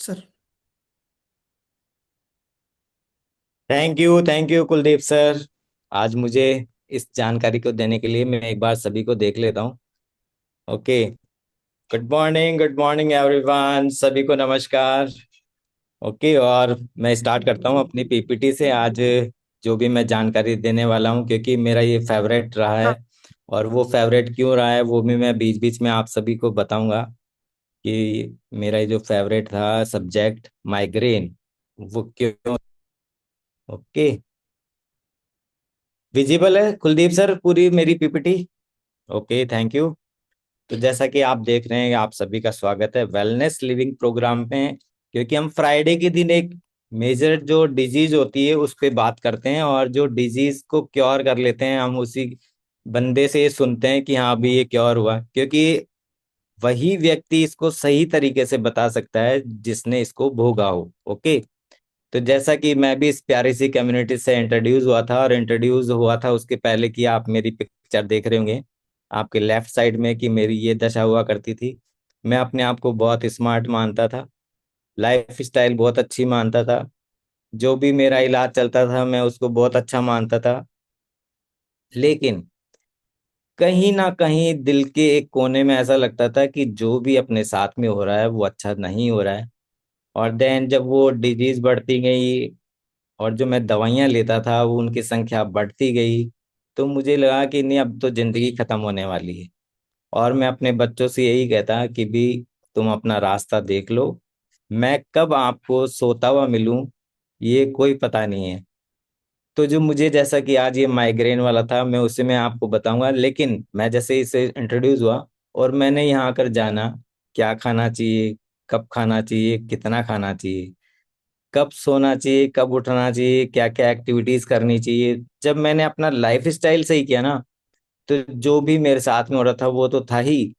Sir. Thank you Kuldeep sir. आज मुझे इस जानकारी को देने के लिए मैं एक बार सभी को देख लेता हूँ। ओके। गुड मॉर्निंग एवरीवन, सभी को नमस्कार। ओके, और मैं स्टार्ट करता हूँ अपनी पीपीटी से आज जो भी मैं जानकारी देने वाला हूँ, क्योंकि मेरा ये फेवरेट रहा है। और वो फेवरेट क्यों रहा है वो भी मैं बीच बीच में आप सभी को बताऊंगा कि मेरा ये जो फेवरेट था सब्जेक्ट माइग्रेन, वो क्यों। ओके। विजिबल है कुलदीप सर पूरी मेरी पीपीटी? Okay, thank you. तो जैसा कि आप देख रहे हैं, आप सभी का स्वागत है वेलनेस लिविंग प्रोग्राम में। क्योंकि हम फ्राइडे के दिन एक मेजर जो डिजीज होती है उस पे बात करते हैं, और जो डिजीज को क्योर कर लेते हैं हम उसी बंदे से सुनते हैं कि हाँ अभी ये क्योर हुआ, क्योंकि वही व्यक्ति इसको सही तरीके से बता सकता है जिसने इसको भोगा हो। ओके। तो जैसा कि मैं भी इस प्यारी सी कम्युनिटी से इंट्रोड्यूस हुआ था, और इंट्रोड्यूस हुआ था उसके पहले कि आप मेरी पिक्चर देख रहे होंगे आपके लेफ्ट साइड में कि मेरी ये दशा हुआ करती थी। मैं अपने आप को बहुत स्मार्ट मानता था, लाइफ स्टाइल बहुत अच्छी मानता था, जो भी मेरा इलाज चलता था मैं उसको बहुत अच्छा मानता था। लेकिन कहीं ना कहीं दिल के एक कोने में ऐसा लगता था कि जो भी अपने साथ में हो रहा है वो अच्छा नहीं हो रहा है। और देन जब वो डिजीज बढ़ती गई और जो मैं दवाइयाँ लेता था वो उनकी संख्या बढ़ती गई, तो मुझे लगा कि नहीं अब तो जिंदगी खत्म होने वाली है। और मैं अपने बच्चों से यही कहता कि भी तुम अपना रास्ता देख लो, मैं कब आपको सोता हुआ मिलूं ये कोई पता नहीं है। तो जो मुझे जैसा कि आज ये माइग्रेन वाला था मैं उसे मैं आपको बताऊंगा, लेकिन मैं जैसे इसे इंट्रोड्यूस हुआ और मैंने यहाँ आकर जाना क्या खाना चाहिए, कब खाना चाहिए, कितना खाना चाहिए, कब सोना चाहिए, कब उठना चाहिए, क्या क्या एक्टिविटीज करनी चाहिए, जब मैंने अपना लाइफ स्टाइल सही किया ना, तो जो भी मेरे साथ में हो रहा था वो तो था ही।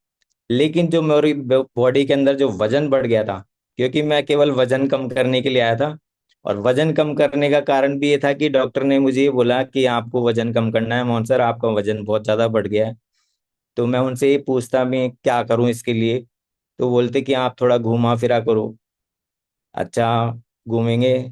लेकिन जो मेरी बॉडी के अंदर जो वजन बढ़ गया था, क्योंकि मैं केवल वजन कम करने के लिए आया था। और वजन कम करने का कारण भी ये था कि डॉक्टर ने मुझे ये बोला कि आपको वजन कम करना है मोहन सर, आपका वजन बहुत ज्यादा बढ़ गया है। तो मैं उनसे ये पूछता मैं क्या करूं इसके लिए, तो बोलते कि आप थोड़ा घूमा फिरा करो। अच्छा, घूमेंगे।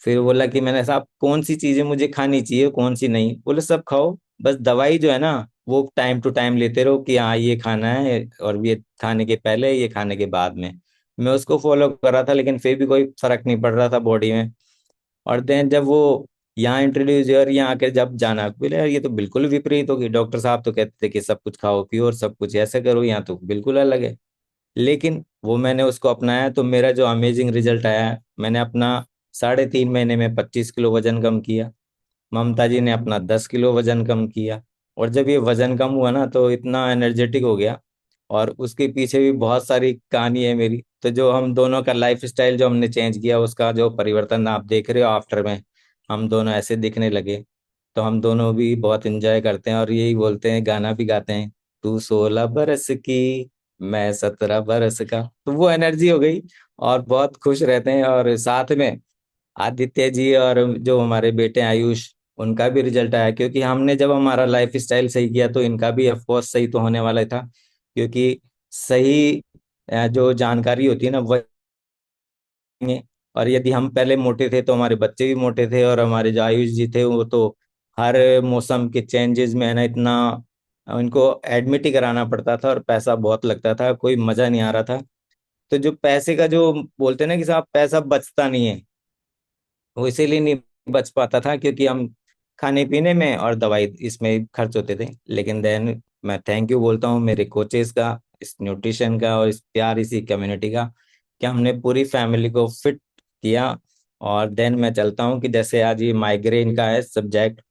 फिर बोला कि मैंने साहब कौन सी चीजें मुझे खानी चाहिए कौन सी नहीं, बोले सब खाओ, बस दवाई जो है ना वो टाइम टू टाइम लेते रहो कि हाँ ये खाना है और ये खाने के पहले ये खाने के बाद में। मैं उसको फॉलो कर रहा था लेकिन फिर भी कोई फर्क नहीं पड़ रहा था बॉडी में। और देन जब वो यहाँ इंट्रोड्यूस और यहाँ आके जब जाना, बोले यार ये तो बिल्कुल विपरीत होगी, डॉक्टर साहब तो कहते थे कि सब कुछ खाओ पियो और सब कुछ ऐसे करो, यहाँ तो बिल्कुल अलग है। लेकिन वो मैंने उसको अपनाया तो मेरा जो अमेजिंग रिजल्ट आया है, मैंने अपना 3.5 महीने में 25 किलो वजन कम किया। ममता जी ने अपना 10 किलो वजन कम किया। और जब ये वजन कम हुआ ना तो इतना एनर्जेटिक हो गया। और उसके पीछे भी बहुत सारी कहानी है मेरी, तो जो हम दोनों का लाइफ स्टाइल जो हमने चेंज किया उसका जो परिवर्तन आप देख रहे हो आफ्टर में, हम दोनों ऐसे दिखने लगे। तो हम दोनों भी बहुत एंजॉय करते हैं और यही बोलते हैं, गाना भी गाते हैं, तू 16 बरस की मैं 17 बरस का, तो वो एनर्जी हो गई। और बहुत खुश रहते हैं। और साथ में आदित्य जी और जो हमारे बेटे आयुष, उनका भी रिजल्ट आया, क्योंकि हमने जब हमारा लाइफ स्टाइल सही किया तो इनका भी ऑफकोर्स सही तो होने वाला था। क्योंकि सही जो जानकारी होती है ना वह। और यदि हम पहले मोटे थे तो हमारे बच्चे भी मोटे थे, और हमारे जो आयुष जी थे वो तो हर मौसम के चेंजेस में है ना इतना उनको एडमिट ही कराना पड़ता था और पैसा बहुत लगता था, कोई मजा नहीं आ रहा था। तो जो पैसे का जो बोलते हैं ना कि साहब पैसा बचता नहीं है, वो इसीलिए नहीं बच पाता था क्योंकि हम खाने पीने में और दवाई इसमें खर्च होते थे। लेकिन देन मैं थैंक यू बोलता हूँ मेरे कोचेस का, इस न्यूट्रिशन का और इस प्यार इसी कम्युनिटी का, कि हमने पूरी फैमिली को फिट किया। और देन मैं चलता हूँ कि जैसे आज ये माइग्रेन का है सब्जेक्ट,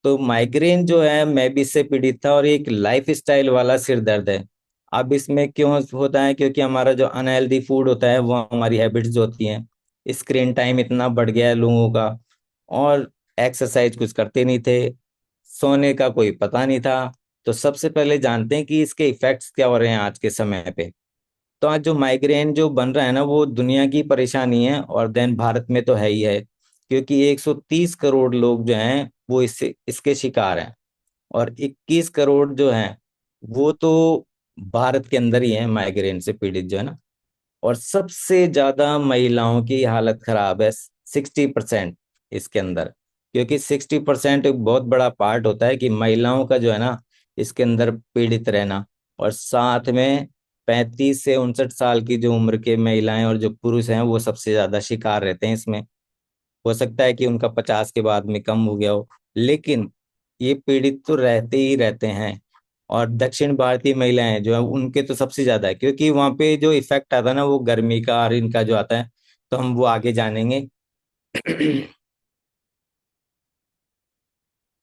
तो माइग्रेन जो है मैं भी इससे पीड़ित था और एक लाइफ स्टाइल वाला सिर दर्द है। अब इसमें क्यों होता है, क्योंकि हमारा जो अनहेल्दी फूड होता है वो हमारी हैबिट्स जो होती हैं, स्क्रीन टाइम इतना बढ़ गया है लोगों का, और एक्सरसाइज कुछ करते नहीं थे, सोने का कोई पता नहीं था। तो सबसे पहले जानते हैं कि इसके इफेक्ट्स क्या हो रहे हैं आज के समय पे। तो आज जो माइग्रेन जो बन रहा है ना वो दुनिया की परेशानी है, और देन भारत में तो है ही है, क्योंकि 130 करोड़ लोग जो हैं वो इससे इसके शिकार हैं। और 21 करोड़ जो हैं वो तो भारत के अंदर ही हैं माइग्रेन से पीड़ित जो है ना। और सबसे ज्यादा महिलाओं की हालत खराब है, 60% इसके अंदर। क्योंकि 60% एक बहुत बड़ा पार्ट होता है कि महिलाओं का जो है ना इसके अंदर पीड़ित रहना। और साथ में 35 से 59 साल की जो उम्र के महिलाएं और जो पुरुष हैं वो सबसे ज्यादा शिकार रहते हैं इसमें। हो सकता है कि उनका 50 के बाद में कम हो गया हो, लेकिन ये पीड़ित तो रहते ही रहते हैं। और दक्षिण भारतीय महिलाएं जो है उनके तो सबसे ज्यादा है, क्योंकि वहां पे जो इफेक्ट आता है ना वो गर्मी का और इनका जो आता है, तो हम वो आगे जानेंगे।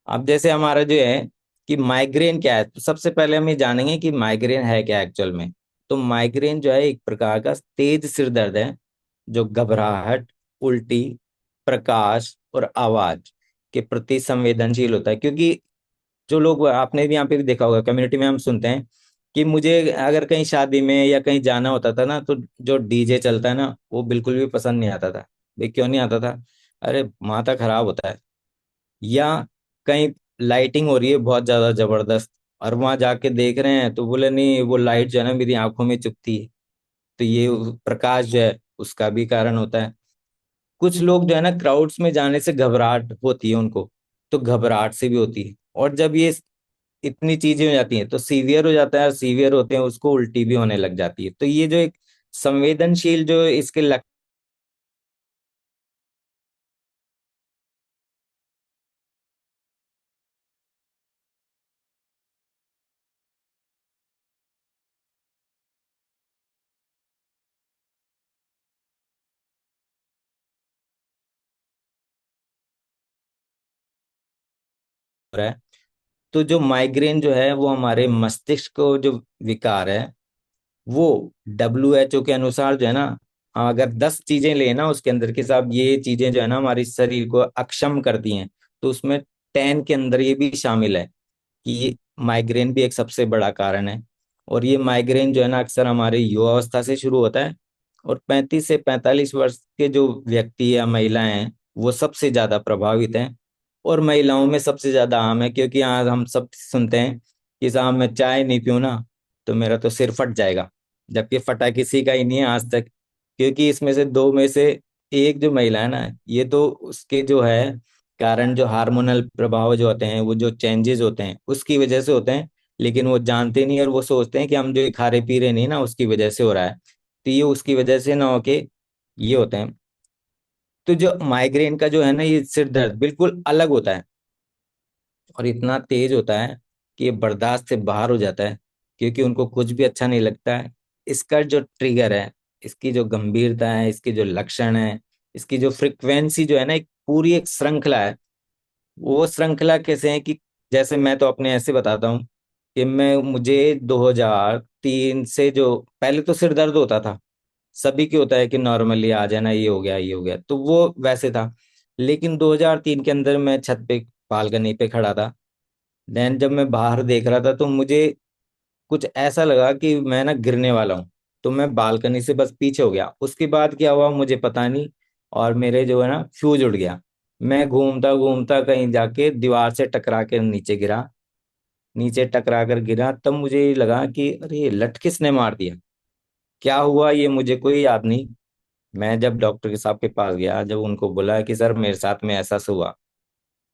अब जैसे हमारा जो है कि माइग्रेन क्या है, तो सबसे पहले हम ये जानेंगे कि माइग्रेन है क्या एक्चुअल में। तो माइग्रेन जो है एक प्रकार का तेज सिर दर्द है, जो घबराहट, उल्टी, प्रकाश और आवाज के प्रति संवेदनशील होता है। क्योंकि जो लोग, आपने भी यहाँ पे भी देखा होगा, कम्युनिटी में हम सुनते हैं कि मुझे अगर कहीं शादी में या कहीं जाना होता था ना, तो जो डीजे चलता है ना वो बिल्कुल भी पसंद नहीं आता था। भाई क्यों नहीं आता था? अरे माथा खराब होता है। या कहीं लाइटिंग हो रही है बहुत ज्यादा जबरदस्त, और वहां जाके देख रहे हैं तो बोले नहीं वो लाइट जो है ना मेरी आंखों में चुभती है। तो ये प्रकाश जो है उसका भी कारण होता है। कुछ लोग जो है ना क्राउड्स में जाने से घबराहट होती है उनको, तो घबराहट से भी होती है। और जब ये इतनी चीजें हो जाती हैं तो सीवियर हो जाता है, और सीवियर होते हैं उसको उल्टी भी होने लग जाती है। तो ये जो एक संवेदनशील जो इसके लक्षण हो रहा है, तो जो माइग्रेन जो है वो हमारे मस्तिष्क को जो विकार है, वो WHO के अनुसार जो है ना, अगर 10 चीजें लेना उसके अंदर के साथ ये चीजें जो है ना हमारे शरीर को अक्षम करती हैं, तो उसमें 10 के अंदर ये भी शामिल है कि ये माइग्रेन भी एक सबसे बड़ा कारण है। और ये माइग्रेन जो है ना अक्सर हमारे युवावस्था से शुरू होता है, और 35 से 45 वर्ष के जो व्यक्ति या महिलाएं हैं वो सबसे ज्यादा प्रभावित हैं। और महिलाओं में सबसे ज्यादा आम है, क्योंकि आज हम सब सुनते हैं कि साहब मैं चाय नहीं पीऊँ ना तो मेरा तो सिर फट जाएगा। जबकि फटा किसी का ही नहीं है आज तक, क्योंकि इसमें से दो में से एक जो महिला है ना, ये तो उसके जो है कारण, जो हार्मोनल प्रभाव जो होते हैं, वो जो चेंजेस होते हैं उसकी वजह से होते हैं। लेकिन वो जानते नहीं, और वो सोचते हैं कि हम जो खा रहे पी रहे नहीं ना उसकी वजह से हो रहा है। तो ये उसकी वजह से ना होके ये होते हैं। तो जो माइग्रेन का जो है ना ये सिर दर्द बिल्कुल अलग होता है, और इतना तेज होता है कि ये बर्दाश्त से बाहर हो जाता है, क्योंकि उनको कुछ भी अच्छा नहीं लगता है। इसका जो ट्रिगर है, इसकी जो गंभीरता है, इसके जो लक्षण है, इसकी जो फ्रिक्वेंसी जो है ना, एक पूरी एक श्रृंखला है। वो श्रृंखला कैसे है कि जैसे मैं तो अपने ऐसे बताता हूँ कि मैं मुझे 2003 से जो पहले तो सिर दर्द होता था, सभी की होता है कि नॉर्मली आ जाना, ये हो गया ये हो गया, तो वो वैसे था। लेकिन 2003 के अंदर मैं छत पे बालकनी पे खड़ा था। देन जब मैं बाहर देख रहा था तो मुझे कुछ ऐसा लगा कि मैं ना गिरने वाला हूँ। तो मैं बालकनी से बस पीछे हो गया, उसके बाद क्या हुआ मुझे पता नहीं। और मेरे जो है ना फ्यूज उड़ गया। मैं घूमता घूमता कहीं जाके दीवार से टकरा के नीचे गिरा। नीचे टकरा कर गिरा, तब मुझे लगा कि अरे ये लट किसने मार दिया, क्या हुआ ये मुझे कोई याद नहीं। मैं जब डॉक्टर के साहब के पास गया, जब उनको बोला कि सर मेरे साथ में ऐसा हुआ,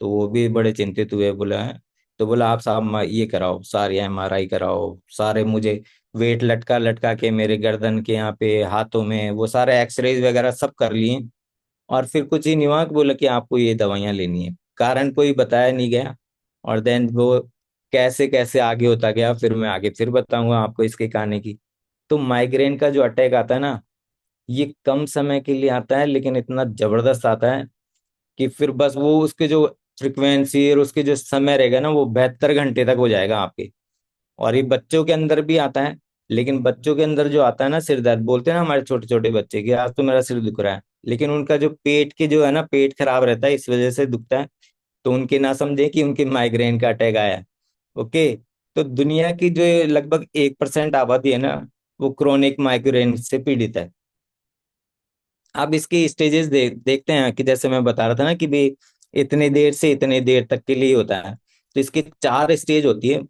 तो वो भी बड़े चिंतित हुए। बोला है, तो बोला आप साहब ये कराओ, सारे MRI कराओ सारे। मुझे वेट लटका लटका के मेरे गर्दन के यहाँ पे हाथों में वो सारे एक्सरेज वगैरह सब कर लिए। और फिर कुछ ही नहीं हुआ कि बोला कि आपको ये दवाइयाँ लेनी है, कारण कोई बताया नहीं गया। और देन वो कैसे कैसे आगे होता गया, फिर मैं आगे फिर बताऊंगा आपको इसके कहानी की। तो माइग्रेन का जो अटैक आता है ना, ये कम समय के लिए आता है, लेकिन इतना जबरदस्त आता है कि फिर बस वो उसके जो फ्रिक्वेंसी और उसके जो समय रहेगा ना वो 72 घंटे तक हो जाएगा आपके। और ये बच्चों के अंदर भी आता है। लेकिन बच्चों के अंदर जो आता है ना सिर दर्द, बोलते हैं ना हमारे छोटे छोटे बच्चे कि आज तो मेरा सिर दुख रहा है, लेकिन उनका जो पेट के जो है ना पेट खराब रहता है इस वजह से दुखता है। तो उनके ना समझे कि उनके माइग्रेन का अटैक आया है। ओके। तो दुनिया की जो लगभग 1% आबादी है ना, वो क्रोनिक माइग्रेन से पीड़ित है। अब इसके स्टेजेस देखते हैं कि जैसे मैं बता रहा था ना कि भी इतने देर से इतने देर तक के लिए होता है। तो इसके 4 स्टेज होती है।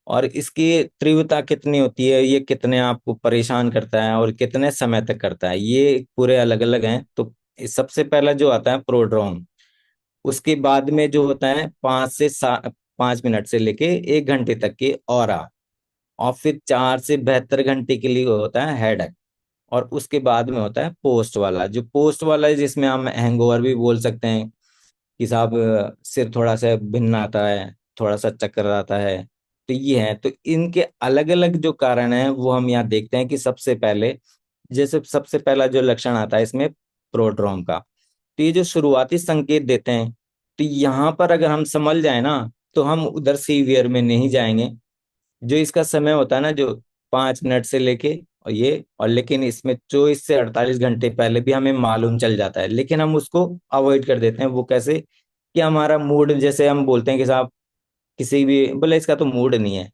और इसकी तीव्रता कितनी होती है, ये कितने आपको परेशान करता है और कितने समय तक करता है, ये पूरे अलग अलग हैं। तो सबसे पहला जो आता है प्रोड्रोम, उसके बाद में जो होता है 5 मिनट से लेके 1 घंटे तक की ऑरा, और फिर 4 से 72 घंटे के लिए होता है हेडेक। और उसके बाद में होता है पोस्ट वाला, जो पोस्ट वाला है जिसमें हम हैंगओवर भी बोल सकते हैं कि साहब सिर थोड़ा सा भिन्न आता है, थोड़ा सा चक्कर आता है। तो ये है, तो इनके अलग अलग जो कारण है वो हम यहाँ देखते हैं कि सबसे पहले, जैसे सबसे पहला जो लक्षण आता है इसमें प्रोड्रोम का, तो ये जो शुरुआती संकेत देते हैं, तो यहाँ पर अगर हम समझ जाए ना, तो हम उधर सीवियर में नहीं जाएंगे। जो इसका समय होता है ना, जो 5 मिनट से लेके, और ये, और लेकिन इसमें 24 से 48 घंटे पहले भी हमें मालूम चल जाता है, लेकिन हम उसको अवॉइड कर देते हैं। वो कैसे? कि हमारा मूड, जैसे हम बोलते हैं कि साहब किसी भी बोले इसका तो मूड नहीं है,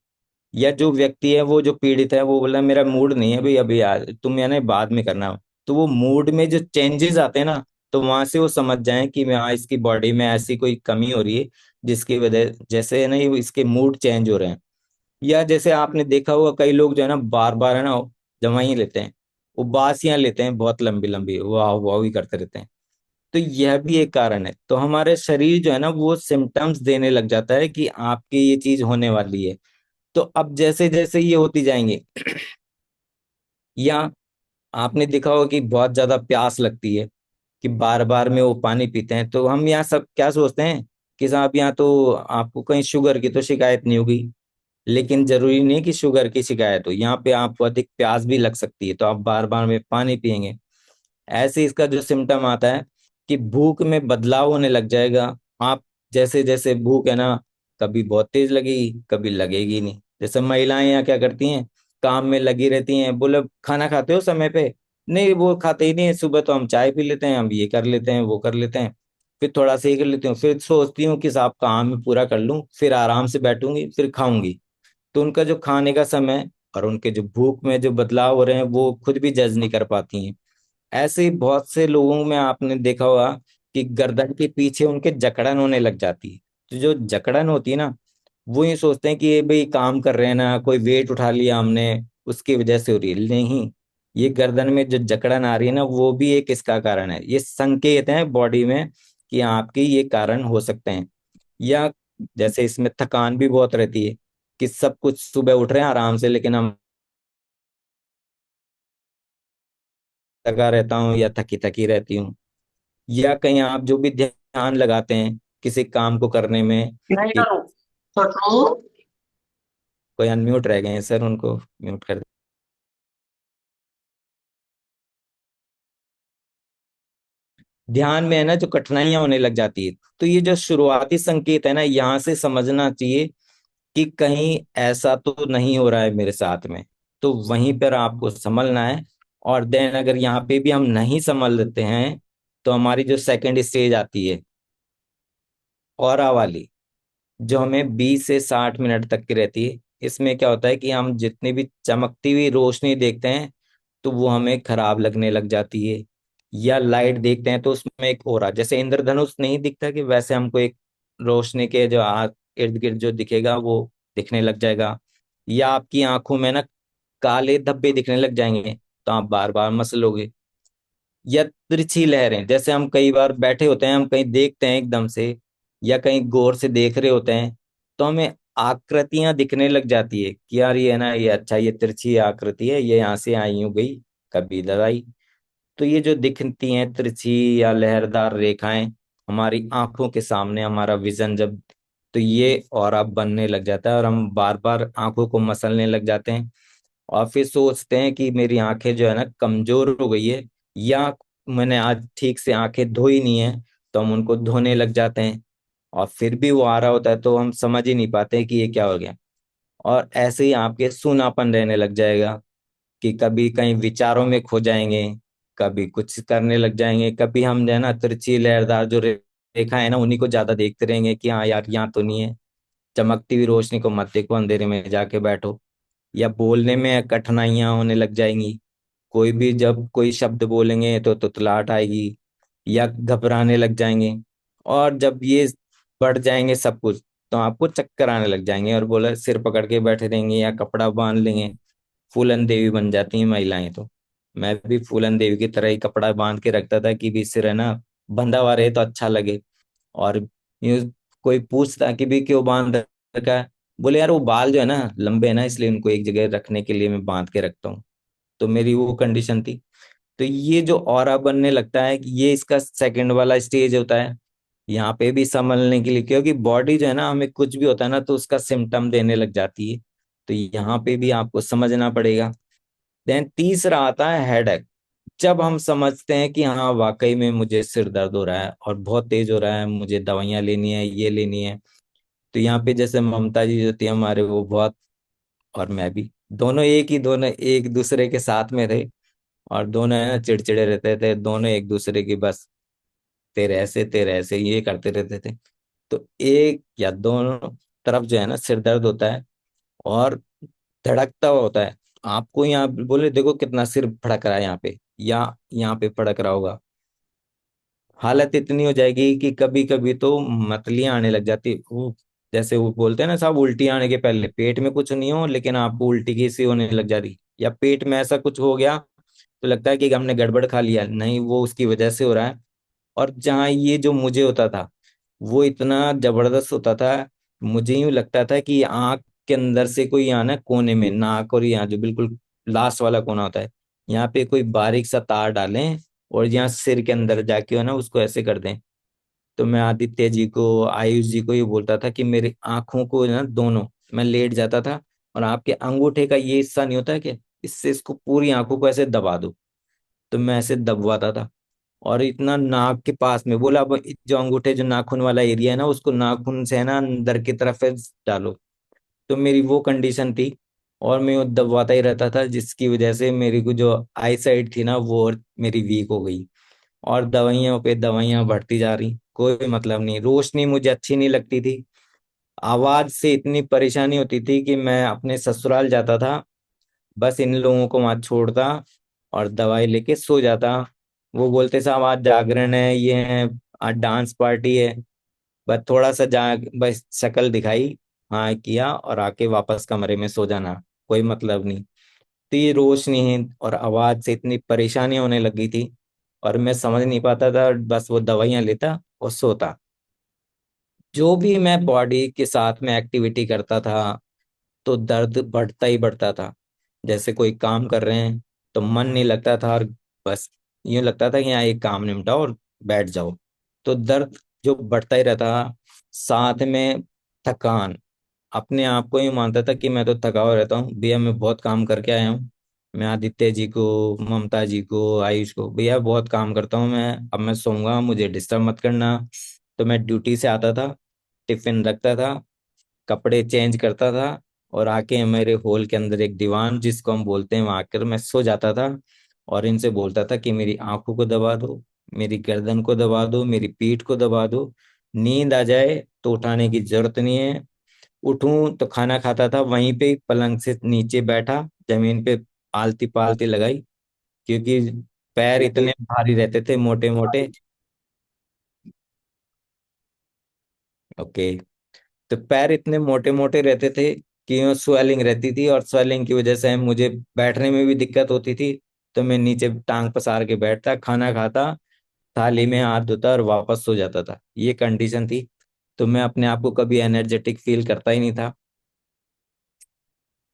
या जो व्यक्ति है वो जो पीड़ित है वो बोला मेरा मूड नहीं है भाई, अभी आज तुम यानी बाद में करना। तो वो मूड में जो चेंजेस आते हैं ना, तो वहां से वो समझ जाएं कि मैं, हाँ, इसकी बॉडी में ऐसी कोई कमी हो रही है जिसकी वजह, जैसे है ना, ये इसके मूड चेंज हो रहे हैं। या जैसे आपने देखा होगा कई लोग जो है ना बार बार है ना दवाइयां लेते हैं, उबासियां लेते हैं बहुत लंबी लंबी, वाह वाह ही करते रहते हैं। तो यह भी एक कारण है। तो हमारे शरीर जो है ना वो सिम्टम्स देने लग जाता है कि आपकी ये चीज होने वाली है। तो अब जैसे जैसे ये होती जाएंगे, या आपने देखा होगा कि बहुत ज्यादा प्यास लगती है, कि बार बार में वो पानी पीते हैं, तो हम यहाँ सब क्या सोचते हैं कि साहब यहाँ तो आपको कहीं शुगर की तो शिकायत नहीं होगी। लेकिन जरूरी नहीं कि शुगर की शिकायत हो, यहाँ पे आपको अधिक प्यास भी लग सकती है, तो आप बार बार में पानी पिएंगे। ऐसे इसका जो सिम्टम आता है कि भूख में बदलाव होने लग जाएगा। आप जैसे जैसे भूख है ना, कभी बहुत तेज लगेगी, कभी लगेगी नहीं। जैसे महिलाएं यहाँ क्या करती हैं, काम में लगी रहती हैं, बोले खाना खाते हो समय पे? नहीं, वो खाते ही नहीं है। सुबह तो हम चाय पी लेते हैं, हम ये कर लेते हैं, वो कर लेते हैं, फिर थोड़ा सा ये कर लेती हूँ, फिर सोचती हूँ कि साहब काम में पूरा कर लूँ, फिर आराम से बैठूंगी, फिर खाऊंगी। तो उनका जो खाने का समय और उनके जो भूख में जो बदलाव हो रहे हैं वो खुद भी जज नहीं कर पाती हैं। ऐसे ही बहुत से लोगों में आपने देखा होगा कि गर्दन के पीछे उनके जकड़न होने लग जाती है। तो जो जकड़न होती है ना, वो ये सोचते हैं कि ये भाई काम कर रहे हैं ना, कोई वेट उठा लिया हमने, उसकी वजह से हो रही है। नहीं, ये गर्दन में जो जकड़न आ रही है ना, वो भी एक इसका कारण है। ये संकेत हैं बॉडी में कि आपके ये कारण हो सकते हैं। या जैसे इसमें थकान भी बहुत रहती है, कि सब कुछ सुबह उठ रहे हैं आराम से, लेकिन हम थका रहता हूँ या थकी थकी रहती हूँ। या कहीं आप जो भी ध्यान लगाते हैं किसी काम को करने में, नहीं कि करूँ तो ट्रू। कोई अनम्यूट रह गए हैं सर, उनको म्यूट कर। ध्यान में है ना जो कठिनाइयां होने लग जाती है, तो ये जो शुरुआती संकेत है ना, यहाँ से समझना चाहिए कि कहीं ऐसा तो नहीं हो रहा है मेरे साथ में। तो वहीं पर आपको संभलना है। और देन अगर यहाँ पे भी हम नहीं संभल लेते हैं, तो हमारी जो सेकंड स्टेज आती है ऑरा वाली, जो हमें 20 से 60 मिनट तक की रहती है। इसमें क्या होता है कि हम जितनी भी चमकती हुई रोशनी देखते हैं तो वो हमें खराब लगने लग जाती है। या लाइट देखते हैं तो उसमें एक ओरा, जैसे इंद्रधनुष नहीं दिखता, कि वैसे हमको एक रोशनी के जो इर्द गिर्द जो दिखेगा वो दिखने लग जाएगा। या आपकी आंखों में ना काले धब्बे दिखने लग जाएंगे, तो आप बार बार मसलोगे। या तिरछी लहरें, जैसे हम कई बार बैठे होते हैं, हम कहीं देखते हैं एकदम से, या कहीं गौर से देख रहे होते हैं, तो हमें आकृतियां दिखने लग जाती है कि यार ये है ना, ये अच्छा, ये तिरछी आकृति है, ये यहाँ से आई यूं गई, कभी इधर आई। तो ये जो दिखती हैं तिरछी या लहरदार रेखाएं हमारी आंखों के सामने, हमारा विजन जब, तो ये और अब बनने लग जाता है, और हम बार बार आंखों को मसलने लग जाते हैं। और फिर सोचते हैं कि मेरी आंखें जो है ना कमजोर हो गई है, या मैंने आज ठीक से आंखें धोई नहीं है, तो हम उनको धोने लग जाते हैं। और फिर भी वो आ रहा होता है, तो हम समझ ही नहीं पाते कि ये क्या हो गया। और ऐसे ही आपके सूनापन रहने लग जाएगा, कि कभी कहीं विचारों में खो जाएंगे, कभी कुछ करने लग जाएंगे, कभी हम जो है ना तिरछी लहरदार जो रेखा है ना उन्हीं को ज्यादा देखते रहेंगे कि हाँ यार यहाँ तो नहीं है। चमकती हुई रोशनी को मत देखो, अंधेरे में जाके बैठो। या बोलने में कठिनाइयां होने लग जाएंगी, कोई भी जब कोई शब्द बोलेंगे तो तुतलाहट आएगी, या घबराने लग जाएंगे। और जब ये बढ़ जाएंगे सब कुछ, तो आपको चक्कर आने लग जाएंगे और बोला सिर पकड़ के बैठे रहेंगे या कपड़ा बांध लेंगे। फूलन देवी बन जाती हैं महिलाएं तो। मैं भी फूलन देवी की तरह ही कपड़ा बांध के रखता था कि भी सिर है ना बंधा हुआ रहे तो अच्छा लगे। और यूं कोई पूछता कि भी क्यों बांध रखा है, बोले यार वो बाल जो है ना लंबे है ना, इसलिए उनको एक जगह रखने के लिए मैं बांध के रखता हूँ। तो मेरी वो कंडीशन थी। तो ये जो ऑरा बनने लगता है, कि ये इसका सेकंड वाला स्टेज होता है। यहाँ पे भी संभलने के लिए, क्योंकि बॉडी जो है ना हमें कुछ भी होता है ना तो उसका सिम्टम देने लग जाती है। तो यहाँ पे भी आपको समझना पड़ेगा। देन तीसरा आता है हेडेक। जब हम समझते हैं कि हाँ वाकई में मुझे सिर दर्द हो रहा है और बहुत तेज हो रहा है, मुझे दवाइयाँ लेनी है, ये लेनी है। तो यहाँ पे जैसे ममता जी जो थी हमारे, वो बहुत, और मैं भी, दोनों एक दूसरे के साथ में थे। और दोनों है ना चिड़चिड़े रहते थे, दोनों एक दूसरे की बस तेरे ऐसे ये करते रहते थे। तो एक या दोनों तरफ जो है ना सिर दर्द होता है और धड़कता हुआ होता है। आपको यहाँ बोले देखो कितना सिर फड़क रहा है यहाँ पे, या यहाँ पे फड़क रहा होगा। हालत इतनी हो जाएगी कि कभी कभी तो मतलियां आने लग जाती वो। जैसे वो बोलते हैं ना साहब, उल्टी आने के पहले पेट में कुछ नहीं हो लेकिन आपको उल्टी की सी होने लग जाती, या पेट में ऐसा कुछ हो गया तो लगता है कि हमने गड़बड़ खा लिया, नहीं वो उसकी वजह से हो रहा है। और जहाँ ये जो मुझे होता था वो इतना जबरदस्त होता था, मुझे यूं लगता था कि आंख के अंदर से कोई यहाँ ना कोने में, नाक और यहाँ जो बिल्कुल लास्ट वाला कोना होता है, यहाँ पे कोई बारीक सा तार डालें और यहाँ सिर के अंदर जाके हो ना उसको ऐसे कर दें। तो मैं आदित्य जी को, आयुष जी को ये बोलता था कि मेरी आंखों को ना दोनों, मैं लेट जाता था और आपके अंगूठे का ये हिस्सा नहीं होता है कि इससे इसको पूरी आंखों को ऐसे दबा दो। तो मैं ऐसे दबवाता था और इतना नाक के पास में बोला, अब जो अंगूठे जो नाखून वाला एरिया है ना उसको नाखून से है ना अंदर की तरफ डालो। तो मेरी वो कंडीशन थी और मैं वो दबवाता ही रहता था, जिसकी वजह से मेरी को जो आई साइड थी ना वो और मेरी वीक हो गई। और दवाइयों पे दवाइयां बढ़ती जा रही, कोई मतलब नहीं, रोशनी मुझे अच्छी नहीं लगती थी। आवाज से इतनी परेशानी होती थी कि मैं अपने ससुराल जाता था, बस इन लोगों को वहां छोड़ता और दवाई लेके सो जाता। वो बोलते साहब आज जागरण है, ये है, आज डांस पार्टी है। बस थोड़ा सा बस शक्ल दिखाई, हाँ किया और आके वापस कमरे में सो जाना, कोई मतलब नहीं। तो ये रोशनी और आवाज से इतनी परेशानी होने लगी थी और मैं समझ नहीं पाता था, बस वो दवाइयां लेता और सोता। जो भी मैं बॉडी के साथ में एक्टिविटी करता था तो दर्द बढ़ता ही बढ़ता था। जैसे कोई काम कर रहे हैं तो मन नहीं लगता था और बस यूं लगता था कि यहाँ एक काम निपटाओ और बैठ जाओ। तो दर्द जो बढ़ता ही रहता था, साथ में थकान। अपने आप को ही मानता था कि मैं तो थका हुआ रहता हूँ भैया, मैं बहुत काम करके आया हूँ। मैं आदित्य जी को, ममता जी को, आयुष को, भैया बहुत काम करता हूँ मैं, अब मैं सोऊंगा, मुझे डिस्टर्ब मत करना। तो मैं ड्यूटी से आता था, टिफिन रखता था, कपड़े चेंज करता था और आके मेरे हॉल के अंदर एक दीवान जिसको हम बोलते हैं वहां आकर मैं सो जाता था। और इनसे बोलता था कि मेरी आंखों को दबा दो, मेरी गर्दन को दबा दो, मेरी पीठ को दबा दो। नींद आ जाए तो उठाने की जरूरत नहीं है। उठूं तो खाना खाता था वहीं पे पलंग से नीचे बैठा, जमीन पे आलती पालती लगाई, क्योंकि पैर इतने भारी रहते थे, मोटे मोटे। ओके। तो पैर इतने मोटे मोटे रहते थे कि स्वेलिंग रहती थी और स्वेलिंग की वजह से मुझे बैठने में भी दिक्कत होती थी। तो मैं नीचे टांग पसार के बैठता, खाना खाता, थाली में हाथ धोता और वापस सो जाता था, ये कंडीशन थी। तो मैं अपने आप को कभी एनर्जेटिक फील करता ही नहीं था।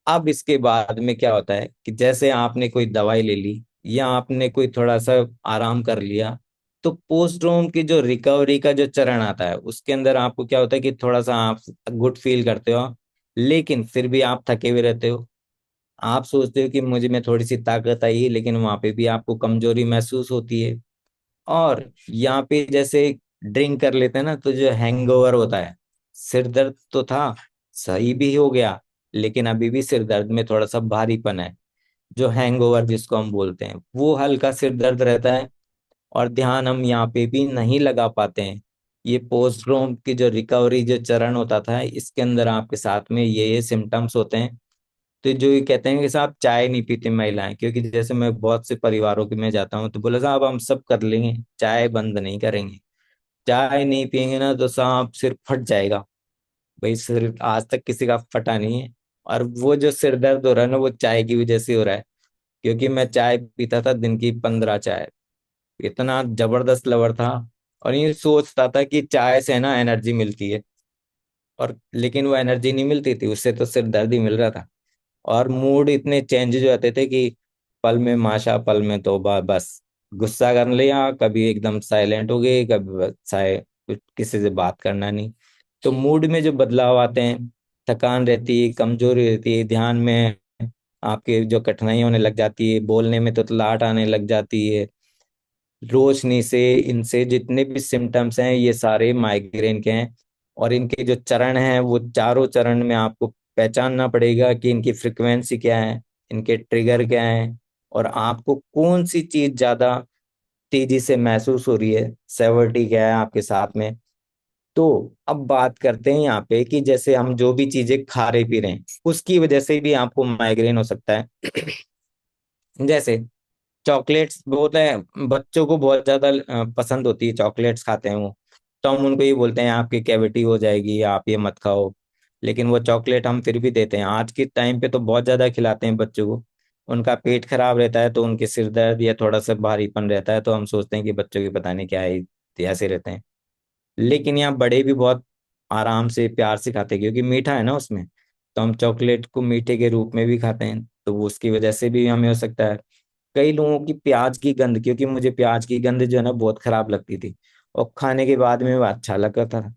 अब इसके बाद में क्या होता है कि जैसे आपने कोई दवाई ले ली या आपने कोई थोड़ा सा आराम कर लिया, तो पोस्ट्रोम की जो रिकवरी का जो चरण आता है उसके अंदर आपको क्या होता है कि थोड़ा सा आप गुड फील करते हो, लेकिन फिर भी आप थके हुए रहते हो। आप सोचते हो कि मुझे में थोड़ी सी ताकत आई है, लेकिन वहां पे भी आपको कमजोरी महसूस होती है। और यहाँ पे जैसे ड्रिंक कर लेते हैं ना तो जो हैंगओवर होता है, सिर दर्द तो था, सही भी हो गया, लेकिन अभी भी सिर दर्द में थोड़ा सा भारीपन है। जो हैंगओवर जिसको हम बोलते हैं, वो हल्का सिर दर्द रहता है और ध्यान हम यहाँ पे भी नहीं लगा पाते हैं। ये पोस्ट्रोम की जो रिकवरी जो चरण होता था इसके अंदर आपके साथ में ये सिम्टम्स होते हैं। तो जो ये कहते हैं कि साहब चाय नहीं पीती महिलाएं, क्योंकि जैसे मैं बहुत से परिवारों के में जाता हूँ तो बोला साहब हम सब कर लेंगे, चाय बंद नहीं करेंगे। चाय नहीं पियेंगे ना तो साहब सिर फट जाएगा। भाई सिर आज तक किसी का फटा नहीं है। और वो जो सिर दर्द हो रहा है ना, वो चाय की वजह से हो रहा है। क्योंकि मैं चाय पीता था दिन की 15 चाय, इतना जबरदस्त लवर था। और ये सोचता था कि चाय से ना एनर्जी मिलती है, और लेकिन वो एनर्जी नहीं मिलती थी, उससे तो सिर्फ दर्द ही मिल रहा था। और मूड इतने चेंजेस हो जाते थे कि पल में माशा पल में तौबा, बस गुस्सा कर लिया, कभी एकदम साइलेंट हो गए, कभी कुछ किसी से बात करना नहीं। तो मूड में जो बदलाव आते हैं, थकान रहती है, कमजोरी रहती है, ध्यान में आपके जो कठिनाई होने लग जाती है, बोलने में तो तलाट आने लग जाती है, रोशनी से, इनसे जितने भी सिम्टम्स हैं ये सारे माइग्रेन के हैं। और इनके जो चरण हैं वो चारों चरण में आपको पहचानना पड़ेगा कि इनकी फ्रिक्वेंसी क्या है, इनके ट्रिगर क्या है, और आपको कौन सी चीज ज्यादा तेजी से महसूस हो रही है, सेवर्टी क्या है आपके साथ में। तो अब बात करते हैं यहाँ पे कि जैसे हम जो भी चीजें खा रहे पी रहे हैं उसकी वजह से भी आपको माइग्रेन हो सकता है। जैसे चॉकलेट्स बहुत है, बच्चों को बहुत ज्यादा पसंद होती है, चॉकलेट्स खाते हैं वो। तो हम उनको ये बोलते हैं आपकी कैविटी हो जाएगी, आप ये मत खाओ। लेकिन वो चॉकलेट हम फिर भी देते हैं। आज के टाइम पे तो बहुत ज्यादा खिलाते हैं बच्चों को। उनका पेट खराब रहता है तो उनके सिर दर्द या थोड़ा सा भारीपन रहता है, तो हम सोचते हैं कि बच्चों की पता नहीं क्या है, ऐसे रहते हैं। लेकिन यहाँ बड़े भी बहुत आराम से प्यार से खाते हैं, क्योंकि मीठा है ना उसमें। तो हम चॉकलेट को मीठे के रूप में भी खाते हैं, तो वो उसकी वजह से भी हमें हो सकता है। कई लोगों की प्याज की गंध, क्योंकि मुझे प्याज की गंध जो है ना बहुत खराब लगती थी, और खाने के बाद में वो अच्छा लगता था।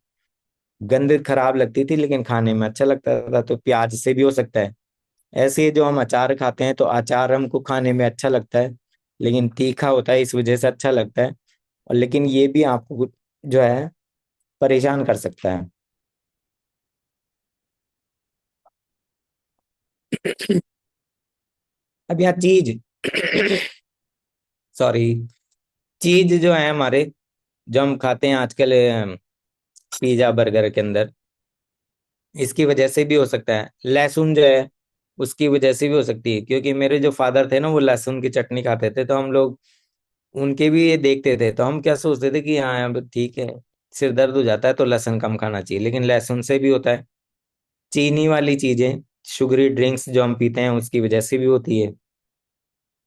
गंध खराब लगती थी लेकिन खाने में अच्छा लगता था, तो प्याज से भी हो सकता है। ऐसे ही जो हम अचार खाते हैं, तो अचार हमको खाने में अच्छा लगता है, लेकिन तीखा होता है इस वजह से अच्छा लगता है। और लेकिन ये भी आपको जो है परेशान कर सकता है। अब यहाँ चीज सॉरी, चीज जो है हमारे, जो हम खाते हैं आजकल पिज्जा बर्गर के अंदर, इसकी वजह से भी हो सकता है। लहसुन जो है उसकी वजह से भी हो सकती है, क्योंकि मेरे जो फादर थे ना वो लहसुन की चटनी खाते थे, तो हम लोग उनके भी ये देखते थे, तो हम क्या सोचते थे कि हाँ अब ठीक है, सिर दर्द हो जाता है तो लहसुन कम खाना चाहिए, लेकिन लहसुन से भी होता है। चीनी वाली चीजें, शुगरी ड्रिंक्स जो हम पीते हैं उसकी वजह से भी होती है।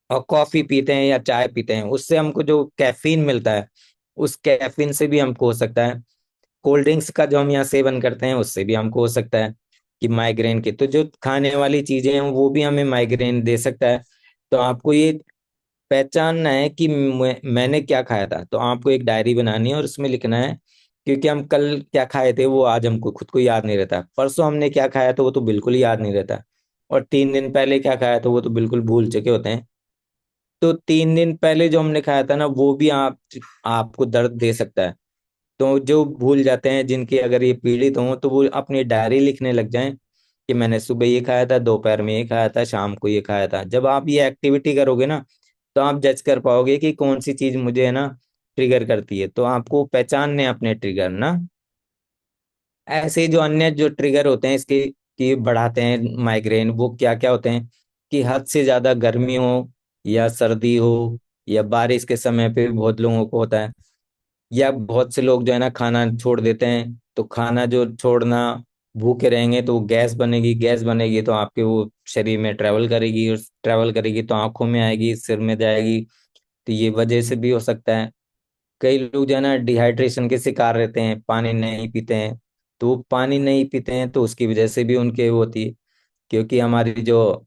और कॉफी पीते हैं या चाय पीते हैं, उससे हमको जो कैफीन मिलता है, उस कैफीन से भी हमको हो सकता है। कोल्ड ड्रिंक्स का जो हम यहाँ सेवन करते हैं उससे भी हमको हो सकता है कि माइग्रेन के, तो जो खाने वाली चीजें हैं वो भी हमें माइग्रेन दे सकता है। तो आपको ये पहचानना है कि मैंने क्या खाया था, तो आपको एक डायरी बनानी है और उसमें लिखना है। क्योंकि हम कल क्या खाए थे वो आज हमको खुद को याद नहीं रहता, परसों हमने क्या खाया तो वो तो बिल्कुल ही याद नहीं रहता, और 3 दिन पहले क्या खाया तो वो तो बिल्कुल भूल चुके होते हैं। तो 3 दिन पहले जो हमने खाया था ना वो भी आपको दर्द दे सकता है। तो जो भूल जाते हैं, जिनकी अगर ये पीड़ित हों, तो वो अपनी डायरी लिखने लग जाएं कि मैंने सुबह ये खाया था, दोपहर में ये खाया था, शाम को ये खाया था। जब आप ये एक्टिविटी करोगे ना, तो आप जज कर पाओगे कि कौन सी चीज मुझे है ना ट्रिगर करती है। तो आपको पहचानने हैं अपने ट्रिगर ना। ऐसे जो अन्य जो ट्रिगर होते हैं इसके कि बढ़ाते हैं माइग्रेन, वो क्या क्या होते हैं कि हद से ज्यादा गर्मी हो, या सर्दी हो, या बारिश के समय पे बहुत लोगों को होता है, या बहुत से लोग जो है ना खाना छोड़ देते हैं। तो खाना जो छोड़ना, भूखे रहेंगे तो वो गैस बनेगी, गैस बनेगी तो आपके वो शरीर में ट्रेवल करेगी, और ट्रेवल करेगी तो आंखों में आएगी, सिर में जाएगी। तो ये वजह से भी हो सकता है। कई लोग जो है ना डिहाइड्रेशन के शिकार रहते हैं, पानी नहीं पीते हैं। तो वो पानी नहीं पीते हैं तो उसकी वजह से भी उनके वो होती है। क्योंकि हमारी जो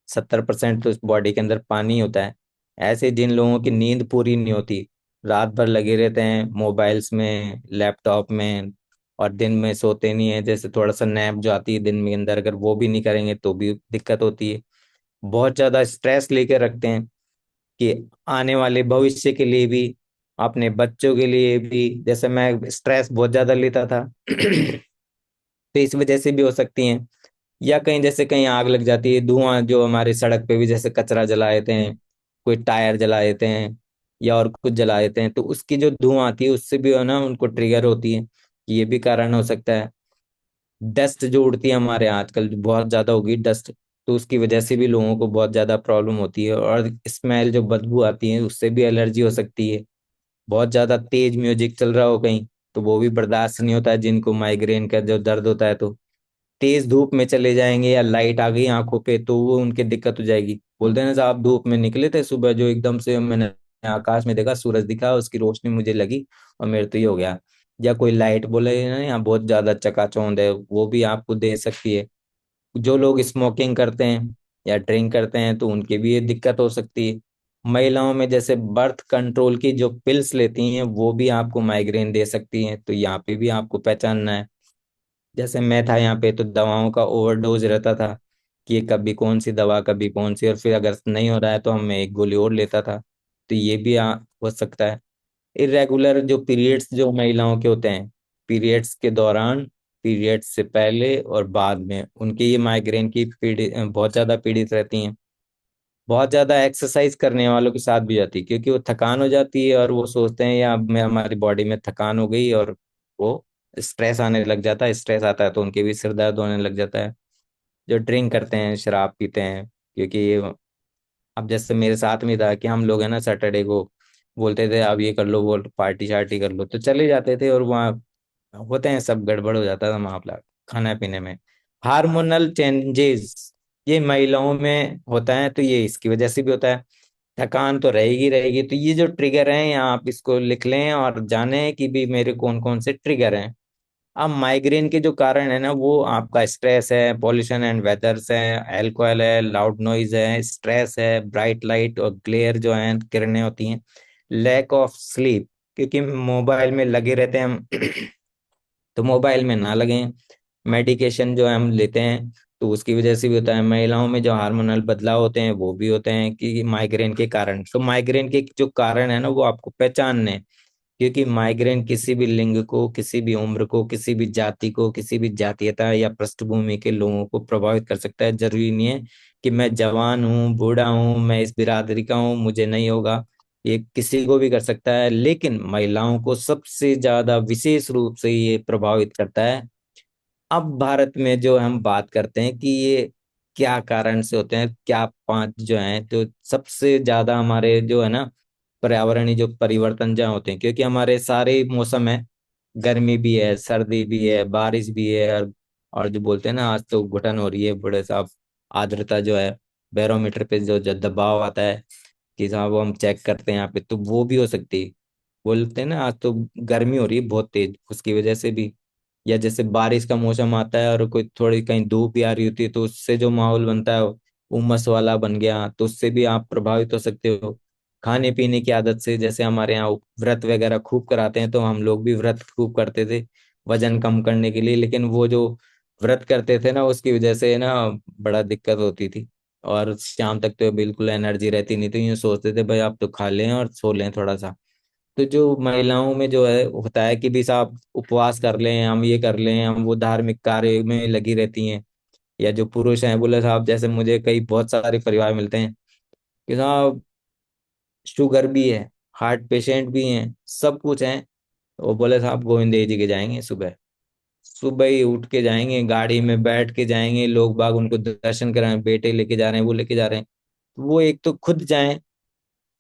70% तो इस बॉडी के अंदर पानी होता है। ऐसे जिन लोगों की नींद पूरी नहीं होती, रात भर लगे रहते हैं मोबाइल्स में, लैपटॉप में, और दिन में सोते नहीं है, जैसे थोड़ा सा नैप जो आती है दिन में अंदर, अगर वो भी नहीं करेंगे तो भी दिक्कत होती है। बहुत ज्यादा स्ट्रेस लेके रखते हैं कि आने वाले भविष्य के लिए भी, अपने बच्चों के लिए भी। जैसे मैं स्ट्रेस बहुत ज्यादा लेता था तो इस वजह से भी हो सकती हैं। या कहीं जैसे कहीं आग लग जाती है, धुआं जो हमारे सड़क पे भी जैसे कचरा जला देते हैं, कोई टायर जला देते हैं, या और कुछ जला देते हैं, तो उसकी जो धुआं आती है उससे भी है ना उनको ट्रिगर होती है। ये भी कारण हो सकता है। डस्ट जो उड़ती है हमारे यहाँ आजकल बहुत ज्यादा होगी डस्ट, तो उसकी वजह से भी लोगों को बहुत ज्यादा प्रॉब्लम होती है। और स्मेल जो बदबू आती है उससे भी एलर्जी हो सकती है। बहुत ज्यादा तेज म्यूजिक चल रहा हो कहीं, तो वो भी बर्दाश्त नहीं होता है जिनको माइग्रेन का जो दर्द होता है। तो तेज धूप में चले जाएंगे या लाइट आ गई आंखों पे तो वो उनके दिक्कत हो जाएगी। बोलते हैं ना साहब, धूप में निकले थे सुबह, जो एकदम से मैंने आकाश में देखा, सूरज दिखा, उसकी रोशनी मुझे लगी और मेरे तो ये हो गया। या कोई लाइट बोले ना यहाँ बहुत ज्यादा चकाचौंध है, वो भी आपको दे सकती है। जो लोग स्मोकिंग करते हैं या ड्रिंक करते हैं तो उनकी भी ये दिक्कत हो सकती है। महिलाओं में जैसे बर्थ कंट्रोल की जो पिल्स लेती हैं वो भी आपको माइग्रेन दे सकती हैं, तो यहाँ पे भी आपको पहचानना है। जैसे मैं था यहाँ पे तो दवाओं का ओवरडोज रहता था कि ये कभी कौन सी दवा कभी कौन सी, और फिर अगर नहीं हो रहा है तो हम एक गोली और लेता था। तो ये भी हो सकता है। इरेगुलर जो पीरियड्स जो महिलाओं के होते हैं, पीरियड्स के दौरान, पीरियड्स से पहले और बाद में उनके ये माइग्रेन की पीड़ित बहुत ज्यादा पीड़ित रहती हैं। बहुत ज्यादा एक्सरसाइज करने वालों के साथ भी जाती है, क्योंकि वो थकान हो जाती है और वो सोचते हैं या अब मैं हमारी बॉडी में थकान हो गई, और वो स्ट्रेस आने लग जाता है। स्ट्रेस आता है तो उनके भी सिर दर्द होने लग जाता है। जो ड्रिंक करते हैं, शराब पीते हैं, क्योंकि ये अब जैसे मेरे साथ में था कि हम लोग है ना सैटरडे को बोलते थे अब ये कर लो, वो पार्टी शार्टी कर लो, तो चले जाते थे और वहाँ होते हैं सब गड़बड़ हो जाता था मामला खाना पीने में। हार्मोनल चेंजेस ये महिलाओं में होता है, तो ये इसकी वजह से भी होता है। थकान तो रहेगी रहेगी, तो ये जो ट्रिगर हैं यहाँ आप इसको लिख लें और जानें कि भी मेरे कौन कौन से ट्रिगर हैं। अब माइग्रेन के जो कारण है ना, वो आपका स्ट्रेस है, पॉल्यूशन एंड वेदर्स है, एल्कोहल है, लाउड नॉइज है, स्ट्रेस है, ब्राइट लाइट और ग्लेयर जो है किरणें होती हैं, लैक ऑफ स्लीप, क्योंकि मोबाइल में लगे रहते हैं हम तो मोबाइल में ना लगें। मेडिकेशन जो हम लेते हैं तो उसकी वजह से भी होता है। महिलाओं में जो हार्मोनल बदलाव होते हैं वो भी होते हैं कि माइग्रेन के कारण। तो माइग्रेन के जो कारण है ना वो आपको पहचानने हैं, क्योंकि माइग्रेन किसी भी लिंग को, किसी भी उम्र को, किसी भी जाति को, किसी भी जातीयता या पृष्ठभूमि के लोगों को प्रभावित कर सकता है। जरूरी नहीं है कि मैं जवान हूँ, बूढ़ा हूँ, मैं इस बिरादरी का हूँ मुझे नहीं होगा। ये किसी को भी कर सकता है, लेकिन महिलाओं को सबसे ज्यादा विशेष रूप से ये प्रभावित करता है। अब भारत में जो हम बात करते हैं कि ये क्या कारण से होते हैं, क्या पांच जो हैं तो सबसे ज्यादा हमारे जो है ना पर्यावरणीय जो परिवर्तन जहाँ होते हैं, क्योंकि हमारे सारे मौसम है, गर्मी भी है, सर्दी भी है, बारिश भी है, और जो बोलते हैं ना आज तो घुटन हो रही है बड़े साहब, आर्द्रता जो है, बैरोमीटर पे जो दबाव आता है कि साहब वो हम चेक करते हैं यहाँ पे, तो वो भी हो सकती है। बोलते हैं ना आज तो गर्मी हो रही है बहुत तेज, उसकी वजह से भी। या जैसे बारिश का मौसम आता है और कोई थोड़ी कहीं धूप भी आ रही होती है तो उससे जो माहौल बनता है उमस वाला बन गया, तो उससे भी आप प्रभावित हो सकते हो। खाने पीने की आदत से, जैसे हमारे यहाँ व्रत वगैरह खूब कराते हैं तो हम लोग भी व्रत खूब करते थे वजन कम करने के लिए, लेकिन वो जो व्रत करते थे ना उसकी वजह से ना बड़ा दिक्कत होती थी, और शाम तक तो बिल्कुल एनर्जी रहती नहीं, तो यूँ सोचते थे भाई आप तो खा लें और सो लें थोड़ा सा। तो जो महिलाओं में जो है होता है कि भी साहब उपवास कर लें, हम ये कर लें, हम वो धार्मिक कार्य में लगी रहती हैं। या जो पुरुष हैं बोले साहब, जैसे मुझे कई बहुत सारे परिवार मिलते हैं कि साहब शुगर भी है, हार्ट पेशेंट भी हैं, सब कुछ है, वो बोले साहब गोविंद जी के जाएंगे सुबह, सुबह ही उठ के जाएंगे, गाड़ी में बैठ के जाएंगे, लोग बाग उनको दर्शन कराएं, बेटे लेके जा रहे हैं, वो लेके जा रहे हैं, वो एक तो खुद जाएं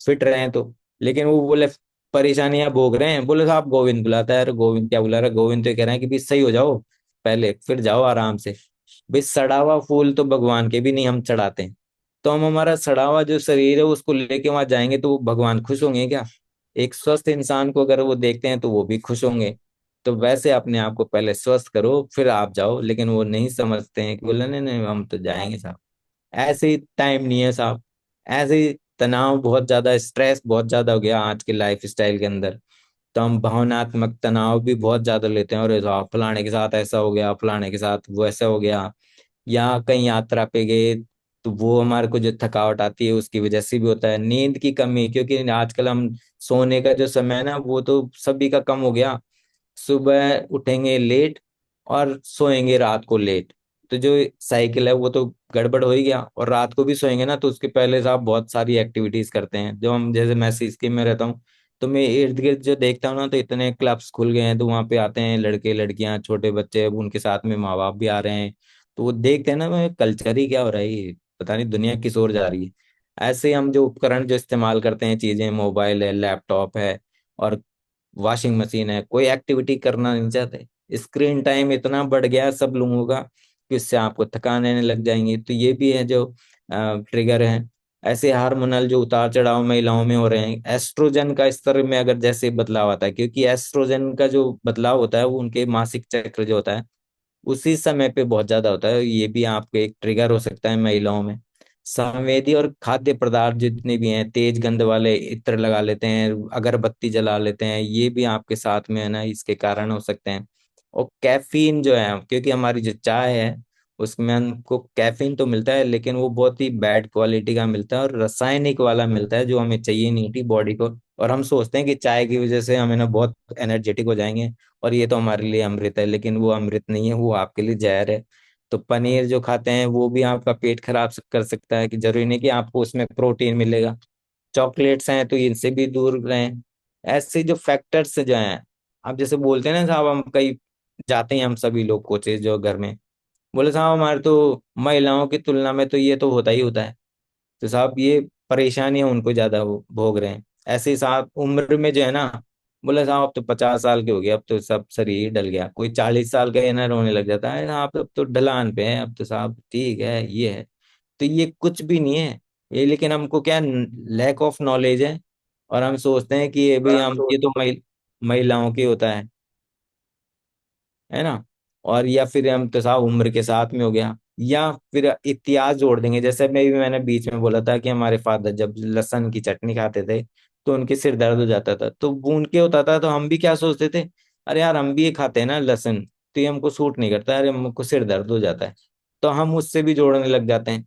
फिट रहे हैं तो, लेकिन वो बोले परेशानियां भोग रहे हैं, बोले साहब गोविंद बुलाता है। अरे गोविंद क्या बुला रहा है, गोविंद तो ये कह रहे हैं कि भी सही हो जाओ पहले फिर जाओ आराम से। भाई सड़ा हुआ फूल तो भगवान के भी नहीं हम चढ़ाते हैं, तो हम हमारा सड़ा हुआ जो शरीर है उसको लेके वहां जाएंगे तो वो भगवान खुश होंगे क्या? एक स्वस्थ इंसान को अगर वो देखते हैं तो वो भी खुश होंगे। तो वैसे अपने आप को पहले स्वस्थ करो फिर आप जाओ, लेकिन वो नहीं समझते हैं कि बोले नहीं नहीं हम तो जाएंगे साहब। ऐसे ही टाइम नहीं है साहब, ऐसे ही तनाव बहुत ज्यादा, स्ट्रेस बहुत ज्यादा हो गया आज के लाइफ स्टाइल के अंदर। तो हम भावनात्मक तनाव भी बहुत ज्यादा लेते हैं, और ये साहब फलाने के साथ ऐसा हो गया, फलाने के साथ वो ऐसा हो गया, या कहीं यात्रा पे गए तो वो हमारे को जो थकावट आती है उसकी वजह से भी होता है। नींद की कमी, क्योंकि आजकल हम सोने का जो समय है ना वो तो सभी का कम हो गया, सुबह उठेंगे लेट और सोएंगे रात को लेट, तो जो साइकिल है वो तो गड़बड़ हो ही गया। और रात को भी सोएंगे ना तो उसके पहले से आप बहुत सारी एक्टिविटीज करते हैं, जो हम जैसे मैं स्कीम में रहता हूँ तो मैं इर्द गिर्द जो देखता हूँ ना तो इतने क्लब्स खुल गए हैं, तो वहां पे आते हैं लड़के लड़कियां छोटे बच्चे, अब उनके साथ में माँ बाप भी आ रहे हैं, तो वो देखते हैं ना मैं कल्चर ही क्या हो रहा है ये, पता नहीं दुनिया किस ओर जा रही है। ऐसे ही हम जो उपकरण जो इस्तेमाल करते हैं, चीजें, मोबाइल है, लैपटॉप है, और वॉशिंग मशीन है, कोई एक्टिविटी करना नहीं चाहते। स्क्रीन टाइम इतना बढ़ गया है सब लोगों का कि इससे आपको थकान आने लग जाएंगी। तो ये भी है जो ट्रिगर है। ऐसे हार्मोनल जो उतार चढ़ाव महिलाओं में हो रहे हैं, एस्ट्रोजन का स्तर में अगर जैसे बदलाव आता है, क्योंकि एस्ट्रोजन का जो बदलाव होता है वो उनके मासिक चक्र जो होता है उसी समय पे बहुत ज्यादा होता है, ये भी आपके एक ट्रिगर हो सकता है महिलाओं में। संवेदी और खाद्य पदार्थ जितने भी हैं, तेज गंध वाले इत्र लगा लेते हैं, अगरबत्ती जला लेते हैं, ये भी आपके साथ में है ना इसके कारण हो सकते हैं। और कैफीन जो है, क्योंकि हमारी जो चाय है उसमें हमको कैफीन तो मिलता है लेकिन वो बहुत ही बैड क्वालिटी का मिलता है और रासायनिक वाला मिलता है जो हमें चाहिए नहीं थी बॉडी को। और हम सोचते हैं कि चाय की वजह से हमें ना बहुत एनर्जेटिक हो जाएंगे और ये तो हमारे लिए अमृत है, लेकिन वो अमृत नहीं है, वो आपके लिए जहर है। तो पनीर जो खाते हैं वो भी आपका पेट खराब कर सकता है, कि जरूरी नहीं कि आपको उसमें प्रोटीन मिलेगा। चॉकलेट्स हैं तो इनसे भी दूर रहें। ऐसे जो फैक्टर्स जो हैं, आप जैसे बोलते हैं ना साहब, हम कहीं जाते हैं हम सभी लोग कोचेज जो घर में, बोले साहब हमारे तो महिलाओं की तुलना में तो ये तो होता ही होता है। तो साहब ये परेशानियां उनको ज्यादा भोग रहे हैं। ऐसे ही साहब उम्र में जो है ना, बोले साहब अब तो 50 साल के हो गए, अब तो सब शरीर डल गया, कोई 40 साल का है ना रोने लग जाता है, आप अब तो ढलान पे है, अब तो साहब ठीक है ये है। तो ये कुछ भी नहीं है ये, लेकिन हमको क्या लैक ऑफ नॉलेज है। और हम सोचते हैं कि ये और भी हम हम ये सोच तो महिलाओं की होता है ना। और या फिर हम तो साहब उम्र के साथ में हो गया, या फिर इतिहास जोड़ देंगे। जैसे मैंने बीच में बोला था कि हमारे फादर जब लहसुन की चटनी खाते थे तो उनके सिर दर्द हो जाता था, तो वो उनके होता था तो हम भी क्या सोचते थे, अरे यार हम भी ये खाते हैं ना लहसुन, तो ये हमको सूट नहीं करता, अरे हमको सिर दर्द हो जाता है। तो हम उससे भी जोड़ने लग जाते हैं।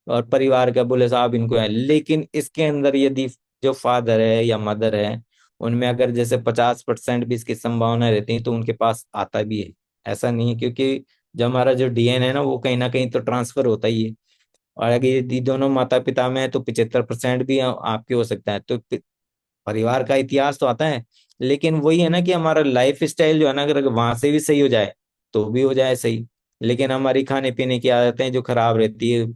और परिवार का बोले साहब इनको है, लेकिन इसके अंदर यदि जो फादर है या मदर है उनमें अगर जैसे 50% भी इसकी संभावना रहती है तो उनके पास आता भी है। ऐसा नहीं है, क्योंकि जो हमारा जो डीएनए है ना वो कहीं ना कहीं तो ट्रांसफर होता ही है। और अगर यदि दोनों माता पिता में है तो 75% भी आपके हो सकता है। तो परिवार का इतिहास तो आता है, लेकिन वही है ना कि हमारा लाइफ स्टाइल जो है ना, अगर वहां से भी सही हो जाए तो भी हो जाए सही। लेकिन हमारी खाने पीने की आदतें जो खराब रहती है,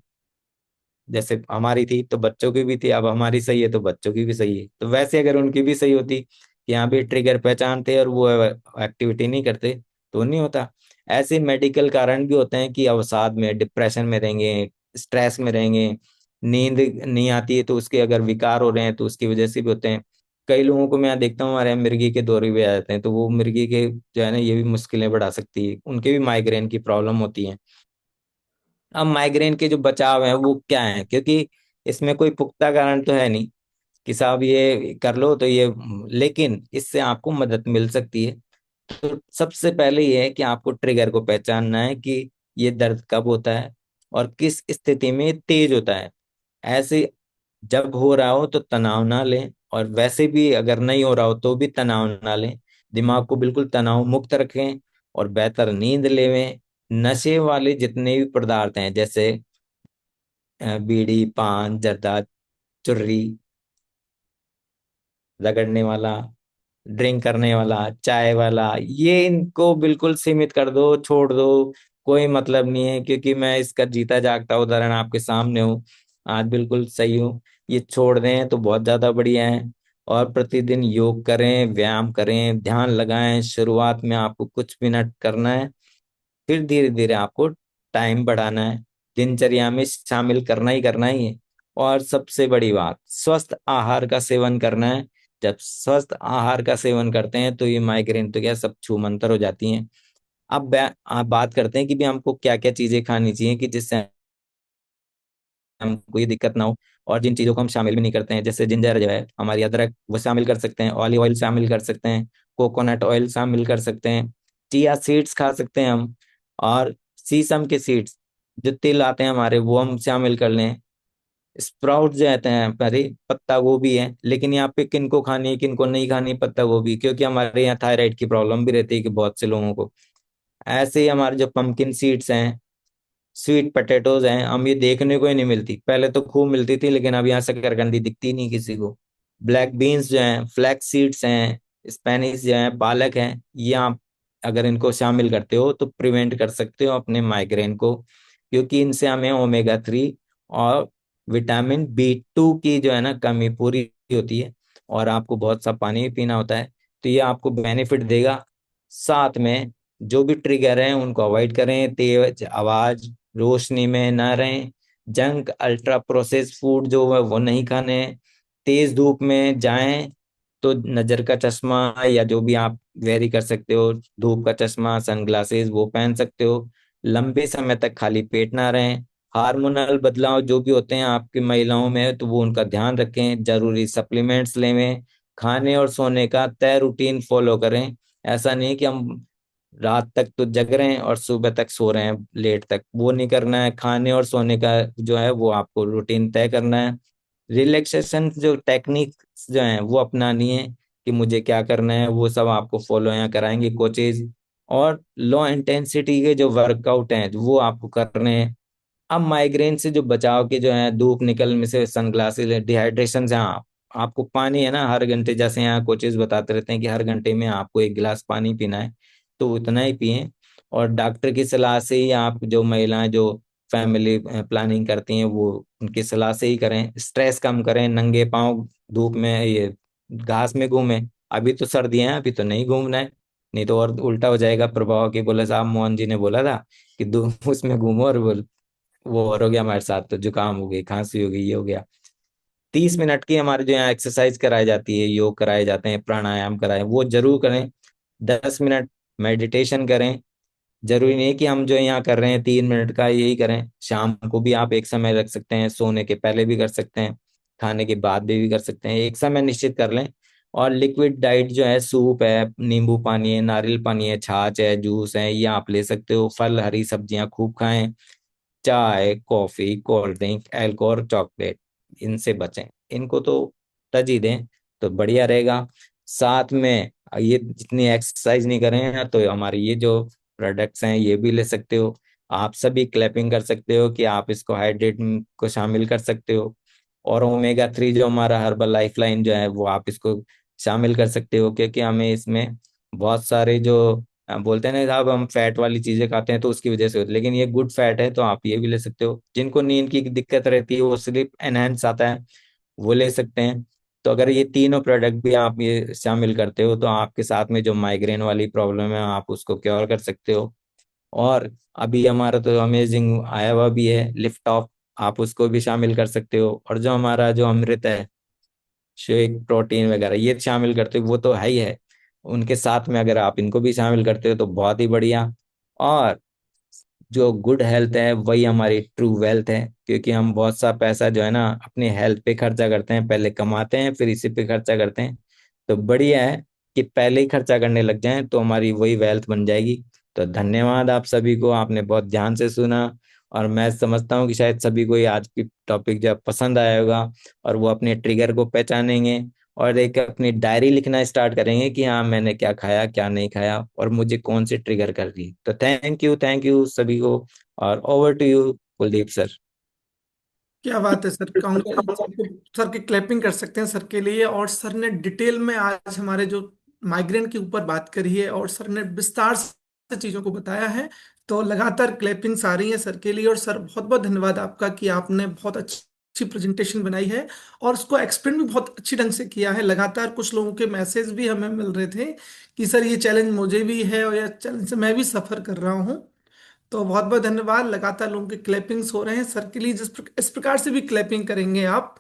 जैसे हमारी थी तो बच्चों की भी थी, अब हमारी सही है तो बच्चों की भी सही है। तो वैसे अगर उनकी भी सही होती कि यहाँ भी ट्रिगर पहचानते और वो एक्टिविटी नहीं करते तो नहीं होता। ऐसे मेडिकल कारण भी होते हैं कि अवसाद में, डिप्रेशन में रहेंगे, स्ट्रेस में रहेंगे, नींद नहीं आती है तो उसके अगर विकार हो रहे हैं तो उसकी वजह से भी होते हैं। कई लोगों को मैं देखता हूँ हमारे यहाँ मिर्गी के दौरे भी आ जाते हैं, तो वो मिर्गी के जो है ना ये भी मुश्किलें बढ़ा सकती है, उनके भी माइग्रेन की प्रॉब्लम होती है। अब माइग्रेन के जो बचाव है वो क्या है, क्योंकि इसमें कोई पुख्ता कारण तो है नहीं कि साहब ये कर लो तो ये, लेकिन इससे आपको मदद मिल सकती है। तो सबसे पहले ये है कि आपको ट्रिगर को पहचानना है कि ये दर्द कब होता है और किस स्थिति में तेज होता है। ऐसे जब हो रहा हो तो तनाव ना लें, और वैसे भी अगर नहीं हो रहा हो तो भी तनाव ना लें। दिमाग को बिल्कुल तनाव मुक्त रखें और बेहतर नींद लेवें। नशे वाले जितने भी पदार्थ हैं जैसे बीड़ी, पान, जर्दा, चुर्री, रगड़ने वाला, ड्रिंक करने वाला, चाय वाला, ये इनको बिल्कुल सीमित कर दो, छोड़ दो। कोई मतलब नहीं है, क्योंकि मैं इसका जीता जागता उदाहरण आपके सामने हूँ, आज बिल्कुल सही हूँ। ये छोड़ दें तो बहुत ज्यादा बढ़िया है। और प्रतिदिन योग करें, व्यायाम करें, ध्यान लगाएं। शुरुआत में आपको कुछ मिनट करना है, फिर धीरे धीरे आपको टाइम बढ़ाना है, दिनचर्या में शामिल करना ही है। और सबसे बड़ी बात, स्वस्थ आहार का सेवन करना है। जब स्वस्थ आहार का सेवन करते हैं तो ये माइग्रेन तो क्या सब छूमंतर हो जाती हैं। अब आप बात करते हैं कि भी हमको क्या क्या चीजें खानी चाहिए कि जिससे हमको ये दिक्कत ना हो। और जिन चीजों को हम शामिल भी नहीं करते हैं, जैसे जिंजर जो है, हमारी अदरक, वो शामिल कर सकते हैं, ऑलिव ऑयल शामिल कर सकते हैं, कोकोनट ऑयल शामिल कर सकते हैं, चिया सीड्स खा सकते हैं हम, और सीसम के सीड्स जो तिल आते हैं हमारे वो हम शामिल कर लें। स्प्राउट जो आते हैं हमारे, पत्ता गोभी है, लेकिन यहाँ पे किनको खानी है किनको नहीं खानी पत्ता गोभी, क्योंकि हमारे यहाँ थायराइड की प्रॉब्लम भी रहती है कि बहुत से लोगों को। ऐसे ही हमारे जो पंपकिन सीड्स हैं, स्वीट पोटैटोज हैं, हम ये देखने को ही नहीं मिलती, पहले तो खूब मिलती थी लेकिन अब यहाँ शकरकंदी दिखती नहीं किसी को। ब्लैक बीन्स जो हैं, फ्लैक्स सीड्स हैं, स्पेनिश जो है, पालक है, ये आप अगर इनको शामिल करते हो तो प्रिवेंट कर सकते हो अपने माइग्रेन को, क्योंकि इनसे हमें ओमेगा 3 और विटामिन B2 की जो है ना कमी पूरी होती है। और आपको बहुत सा पानी भी पीना होता है। तो ये आपको बेनिफिट देगा। साथ में जो भी ट्रिगर हैं उनको अवॉइड करें, तेज आवाज, रोशनी में ना रहें, जंक अल्ट्रा प्रोसेस फूड जो है वो नहीं खाने हैं, तेज धूप में जाएं तो नजर का चश्मा या जो भी आप वेरी कर सकते हो, धूप का चश्मा, सनग्लासेस वो पहन सकते हो। लंबे समय तक खाली पेट ना रहें। हार्मोनल बदलाव जो भी होते हैं आपकी महिलाओं में तो वो उनका ध्यान रखें, जरूरी सप्लीमेंट्स लेवें, खाने और सोने का तय रूटीन फॉलो करें। ऐसा नहीं कि हम रात तक तो जग रहे हैं और सुबह तक सो रहे हैं लेट तक, वो नहीं करना है। खाने और सोने का जो है वो आपको रूटीन तय करना है। रिलैक्सेशन जो टेक्निक जो है वो अपनानी है, कि मुझे क्या करना है वो सब आपको फॉलो यहाँ कराएंगे कोचेज। और लो इंटेंसिटी के जो वर्कआउट हैं वो आपको करने हैं। अब माइग्रेन से जो बचाव के जो है, धूप निकलने से, सनग्लासेस, डिहाइड्रेशन से, हाँ आपको पानी है ना हर घंटे, जैसे यहाँ कोचेज बताते रहते हैं कि हर घंटे में आपको 1 गिलास पानी पीना है, तो उतना ही पिए। और डॉक्टर की सलाह से ही आप, जो महिलाएं जो फैमिली प्लानिंग करती हैं वो उनकी सलाह से ही करें। स्ट्रेस कम करें, नंगे पाँव धूप में ये घास में घूमें। अभी तो सर्दियां हैं, अभी तो नहीं घूमना है, नहीं तो और उल्टा हो जाएगा प्रभाव, के बोले साहब मोहन जी ने बोला था कि धूप उसमें घूमो, और वो और हो गया हमारे साथ, तो जुकाम हो गई, खांसी हो गई, ये हो गया। 30 मिनट की हमारे जो यहाँ एक्सरसाइज कराई जाती है, योग कराए जाते हैं, प्राणायाम कराए, वो जरूर करें। 10 मिनट मेडिटेशन करें। जरूरी नहीं कि हम जो यहाँ कर रहे हैं 3 मिनट का यही करें, शाम को भी आप एक समय रख सकते हैं, सोने के पहले भी कर सकते हैं, खाने के बाद भी कर सकते हैं, एक समय निश्चित कर लें। और लिक्विड डाइट जो है, सूप है, नींबू पानी है, नारियल पानी है, छाछ है, जूस है, ये आप ले सकते हो। फल हरी सब्जियां खूब खाएं। चाय, coffee, cold drink, alcohol, chocolate, इनसे बचें, इनको तो तरजीह दें तो बढ़िया रहेगा। साथ में ये जितनी एक्सरसाइज नहीं करें तो हमारे ये जो प्रोडक्ट्स हैं ये भी ले सकते हो। आप सभी क्लैपिंग कर सकते हो कि आप इसको हाइड्रेट को शामिल कर सकते हो। और ओमेगा 3 जो हमारा हर्बल लाइफ लाइन जो है वो आप इसको शामिल कर सकते हो, क्योंकि हमें इसमें बहुत सारे जो बोलते हैं ना साहब, हम फैट वाली चीजें खाते हैं तो उसकी वजह से होती है, लेकिन ये गुड फैट है, तो आप ये भी ले सकते हो। जिनको नींद की दिक्कत रहती है, वो स्लीप एनहेंस आता है, वो ले सकते हैं। तो अगर ये तीनों प्रोडक्ट भी आप ये शामिल करते हो तो आपके साथ में जो माइग्रेन वाली प्रॉब्लम है आप उसको क्योर कर सकते हो। और अभी हमारा तो अमेजिंग आया हुआ भी है लिफ्ट ऑफ, आप उसको भी शामिल कर सकते हो। और जो हमारा जो अमृत है, शेक, प्रोटीन वगैरह ये शामिल करते हो वो तो है ही है, उनके साथ में अगर आप इनको भी शामिल करते हो तो बहुत ही बढ़िया। और जो गुड हेल्थ है वही हमारी ट्रू वेल्थ है, क्योंकि हम बहुत सा पैसा जो है ना अपने हेल्थ पे खर्चा करते हैं, पहले कमाते हैं फिर इसी पे खर्चा करते हैं। तो बढ़िया है कि पहले ही खर्चा करने लग जाएं तो हमारी वही वेल्थ बन जाएगी। तो धन्यवाद आप सभी को, आपने बहुत ध्यान से सुना। और मैं समझता हूँ कि शायद सभी को ये आज की टॉपिक जो है पसंद आया होगा, और वो अपने ट्रिगर को पहचानेंगे और एक अपनी डायरी लिखना स्टार्ट करेंगे कि हाँ मैंने क्या खाया, क्या नहीं खाया, और मुझे कौन सी ट्रिगर कर रही है। तो थैंक यू सभी को। और over to you Kuldeep sir. क्या बात है सर, सर की क्लैपिंग कर सकते हैं सर के लिए। और सर ने डिटेल में आज हमारे जो माइग्रेन के ऊपर बात करी है और सर ने विस्तार से चीजों को बताया है। तो लगातार क्लैपिंग्स आ रही हैं सर के लिए। और सर बहुत बहुत धन्यवाद आपका कि आपने बहुत अच्छी प्रेजेंटेशन बनाई है और उसको एक्सप्लेन भी बहुत अच्छी ढंग से किया है। लगातार कुछ लोगों के मैसेज भी हमें मिल रहे थे कि सर ये चैलेंज मुझे भी है और यह चैलेंज से मैं भी सफर कर रहा हूँ। तो बहुत बहुत धन्यवाद। लगातार लोगों के क्लैपिंग्स हो रहे हैं सर के लिए। इस प्रकार से भी क्लैपिंग करेंगे आप।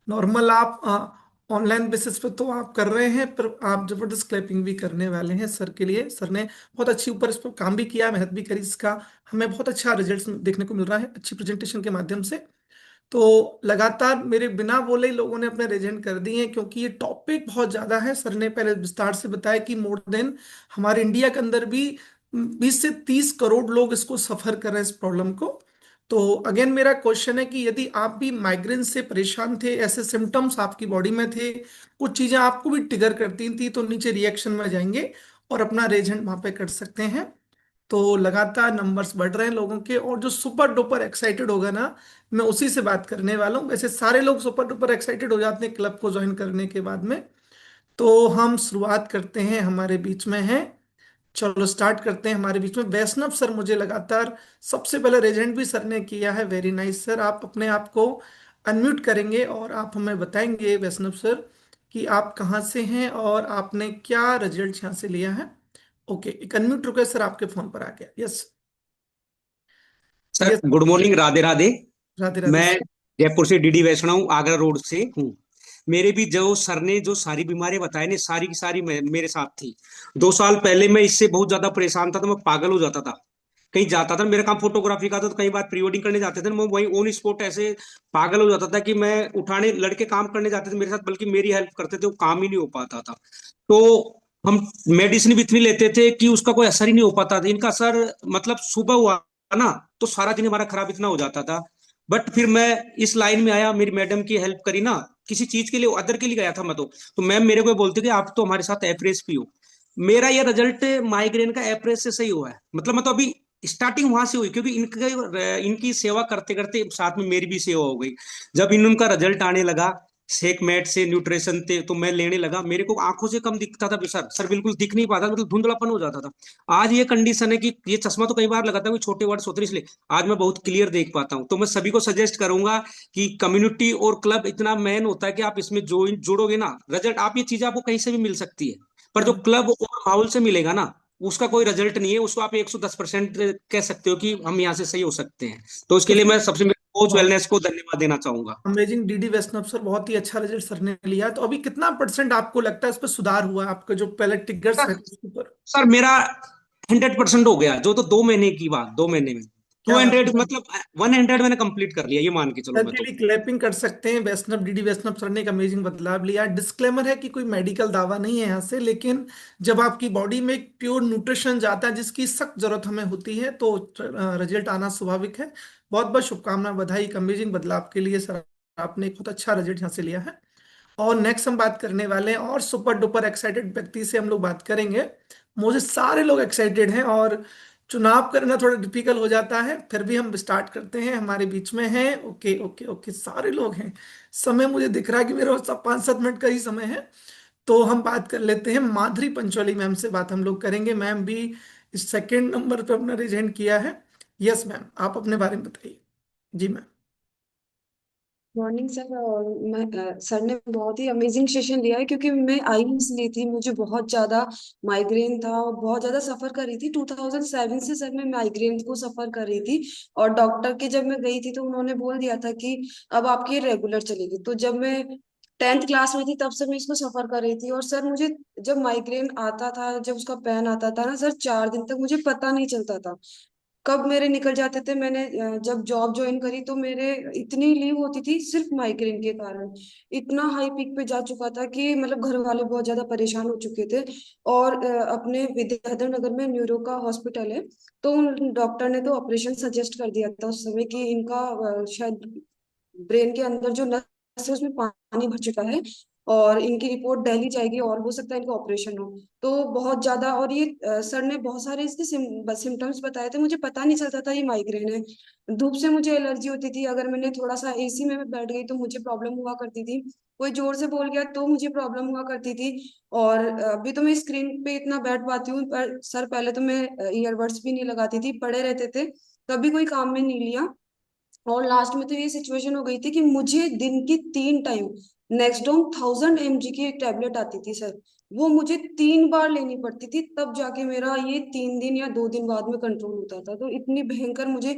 नॉर्मल आप ऑनलाइन बेसिस पे तो आप कर रहे हैं, पर आप जबरदस्त क्लैपिंग भी करने वाले हैं सर के लिए। सर ने बहुत अच्छी ऊपर इस पर काम भी किया, मेहनत भी करी, इसका हमें बहुत अच्छा रिजल्ट देखने को मिल रहा है अच्छी प्रेजेंटेशन के माध्यम से। तो लगातार मेरे बिना बोले ही लोगों ने अपने रेजेंट कर दिए हैं, क्योंकि ये टॉपिक बहुत ज्यादा है। सर ने पहले विस्तार से बताया कि मोर देन हमारे इंडिया के अंदर भी 20 से 30 करोड़ लोग इसको सफर कर रहे हैं, इस प्रॉब्लम को। तो अगेन मेरा क्वेश्चन है कि यदि आप भी माइग्रेन से परेशान थे, ऐसे सिम्टम्स आपकी बॉडी में थे, कुछ चीजें आपको भी ट्रिगर करती थी, तो नीचे रिएक्शन में जाएंगे और अपना रेजेंट वहां पे कर सकते हैं। तो लगातार नंबर्स बढ़ रहे हैं लोगों के। और जो सुपर डुपर एक्साइटेड होगा ना, मैं उसी से बात करने वाला हूँ। वैसे सारे लोग सुपर डुपर एक्साइटेड हो जाते हैं क्लब को ज्वाइन करने के बाद में। तो हम शुरुआत करते हैं, हमारे बीच में है। चलो स्टार्ट करते हैं। हमारे बीच में वैष्णव सर मुझे लगातार सबसे पहले रेजेंट भी सर ने किया है। वेरी नाइस सर, आप अपने आप को अनम्यूट करेंगे और आप हमें बताएंगे वैष्णव सर कि आप कहाँ से हैं और आपने क्या रिजल्ट यहाँ से लिया है। ओके, एक अनम्यूट रिक्वेस्ट सर, आपके फोन पर आ गया। Yes. Sir yes. Good morning, Radhe Radhe. Radhe Radhe मैं सर। जयपुर से डीडी वैष्णव आगरा रोड से हूँ। मेरे भी जो सर ने जो सारी बीमारियां बताई ने, सारी की सारी मेरे साथ थी। 2 साल पहले मैं इससे बहुत ज्यादा परेशान था, तो मैं पागल हो जाता था। कहीं जाता था, मेरा काम फोटोग्राफी का था, तो कई बार प्री वेडिंग करने जाते थे ना, मैं वहीं ऑन स्पॉट ऐसे पागल हो जाता था कि मैं उठाने, लड़के काम करने जाते थे मेरे साथ, बल्कि मेरी हेल्प करते थे, वो काम ही नहीं हो पाता था। तो हम मेडिसिन भी इतनी लेते थे कि उसका कोई असर ही नहीं हो पाता था। इनका असर मतलब सुबह हुआ ना, तो सारा दिन हमारा खराब इतना हो जाता था। बट फिर मैं इस लाइन में आया, मेरी मैडम की हेल्प करी ना, किसी चीज के लिए, अदर के लिए गया था मैं तो मैम मेरे को बोलते कि आप तो हमारे साथ एवरेज भी हो। मेरा ये रिजल्ट माइग्रेन का एवरेज से सही हुआ है। मतलब मैं तो अभी स्टार्टिंग वहां से हुई, क्योंकि इनकी सेवा करते करते साथ में मेरी भी सेवा हो गई। जब इनका रिजल्ट आने लगा, सेक मेट से न्यूट्रिशन थे, तो मैं लेने लगा, मेरे को आंखों से कम दिखता था सर बिल्कुल दिख नहीं पाता, मतलब धुंधलापन हो जाता था। आज ये कंडीशन है कि ये चश्मा तो कई बार लगाता हूँ, छोटे वर्ड्स होते हैं इसलिए आज मैं बहुत क्लियर देख पाता हूँ। तो मैं सभी को सजेस्ट करूंगा कि कम्युनिटी और क्लब इतना मेन होता है कि आप इसमें जुड़ोगे ना, रिजल्ट आप, ये चीज आपको कहीं से भी मिल सकती है, पर जो हाँ। क्लब और माहौल से मिलेगा ना, उसका कोई रिजल्ट नहीं है। उसको आप 110% कह सकते हो कि हम यहाँ से सही हो सकते हैं। तो उसके तो लिए फिर मैं सबसे मेरे कोच बहुत वेलनेस को धन्यवाद देना चाहूंगा। अमेजिंग डीडी वैष्णव सर, बहुत ही अच्छा रिजल्ट सर ने लिया। तो अभी कितना परसेंट आपको लगता है इस पर सुधार हुआ है, आपका जो पहले टिगर्स रहते उसके ऊपर? सर मेरा 100% हो गया, जो तो 2 महीने की बात, 2 महीने में टू क्या बात हंड्रेड है। मतलब 100 मैंने कंप्लीट कर लिया, ये मान के चलो सर मैं के तो। लिए क्लैपिंग कर सकते हैं। वैष्णव, डीडी वैष्णव सर ने एक अमेजिंग बदलाव लिया। डिस्क्लेमर है कि कोई मेडिकल दावा नहीं है यहाँ से, लेकिन जब आपकी बॉडी में एक प्योर न्यूट्रिशन जाता है जिसकी सख्त जरूरत हमें होती है, तो रिजल्ट आना स्वाभाविक है। बहुत बहुत शुभकामनाएं, बधाई एक अमेजिंग बदलाव के लिए सर। आपने एक बहुत अच्छा रिजल्ट यहाँ से लिया है। और नेक्स्ट हम बात करने वाले हैं और सुपर डुपर एक्साइटेड व्यक्ति से हम लोग बात करेंगे। मुझे सारे लोग एक्साइटेड हैं और चुनाव करना थोड़ा डिफिकल्ट हो जाता है, फिर भी हम स्टार्ट करते हैं। हमारे बीच में हैं, ओके ओके ओके, सारे लोग हैं। समय मुझे दिख रहा है कि मेरे पास 5-7 मिनट का ही समय है। तो हम बात कर लेते हैं, माधुरी पंचोली मैम से बात हम लोग करेंगे। मैम भी इस सेकंड नंबर पे अपना रिजेंट किया है। यस मैम, आप अपने बारे में बताइए। जी मैम। Morning sir. और मैं सर ने बहुत ही अमेजिंग सेशन लिया है, क्योंकि मैं आई इसलिए थी, मुझे बहुत ज्यादा माइग्रेन था और बहुत ज्यादा सफर कर रही थी। 2007 से सर मैं माइग्रेन को सफर कर रही थी। और डॉक्टर के जब मैं गई थी तो उन्होंने बोल दिया था कि अब आपकी रेगुलर चलेगी। तो जब मैं 10th क्लास में थी तब से मैं इसको सफर कर रही थी। और सर मुझे जब माइग्रेन आता था, जब उसका पैन आता था ना सर, 4 दिन तक मुझे पता नहीं चलता था कब मेरे निकल जाते थे। मैंने जब जॉब ज्वाइन करी तो मेरे इतनी लीव होती थी सिर्फ माइग्रेन के कारण। इतना हाई पीक पे जा चुका था कि मतलब घर वाले बहुत ज्यादा परेशान हो चुके थे। और अपने विद्याधर नगर में न्यूरो का हॉस्पिटल है, तो उन डॉक्टर ने तो ऑपरेशन सजेस्ट कर दिया था उस समय कि इनका शायद ब्रेन के अंदर जो नस है उसमें पानी भर चुका है, और इनकी रिपोर्ट दिल्ली जाएगी और हो सकता है इनका ऑपरेशन हो। तो बहुत ज्यादा, और ये सर ने बहुत सारे इसके सिम्टम्स बताए थे, मुझे पता नहीं चलता था ये माइग्रेन है। धूप से मुझे एलर्जी होती थी, अगर मैंने थोड़ा सा एसी में मैं बैठ गई तो मुझे प्रॉब्लम हुआ करती थी। कोई जोर से बोल गया तो मुझे प्रॉब्लम हुआ करती थी। और अभी तो मैं स्क्रीन पे इतना बैठ पाती हूँ, पर सर पहले तो मैं ईयरबड्स भी नहीं लगाती थी, पड़े रहते थे, कभी कोई काम में नहीं लिया। और लास्ट में तो ये सिचुएशन हो गई थी कि मुझे दिन की 3 टाइम नेक्सडोम 1000 mg की एक टैबलेट आती थी सर, वो मुझे 3 बार लेनी पड़ती थी, तब जाके मेरा ये 3 दिन या 2 दिन बाद में कंट्रोल होता था। तो इतनी भयंकर मुझे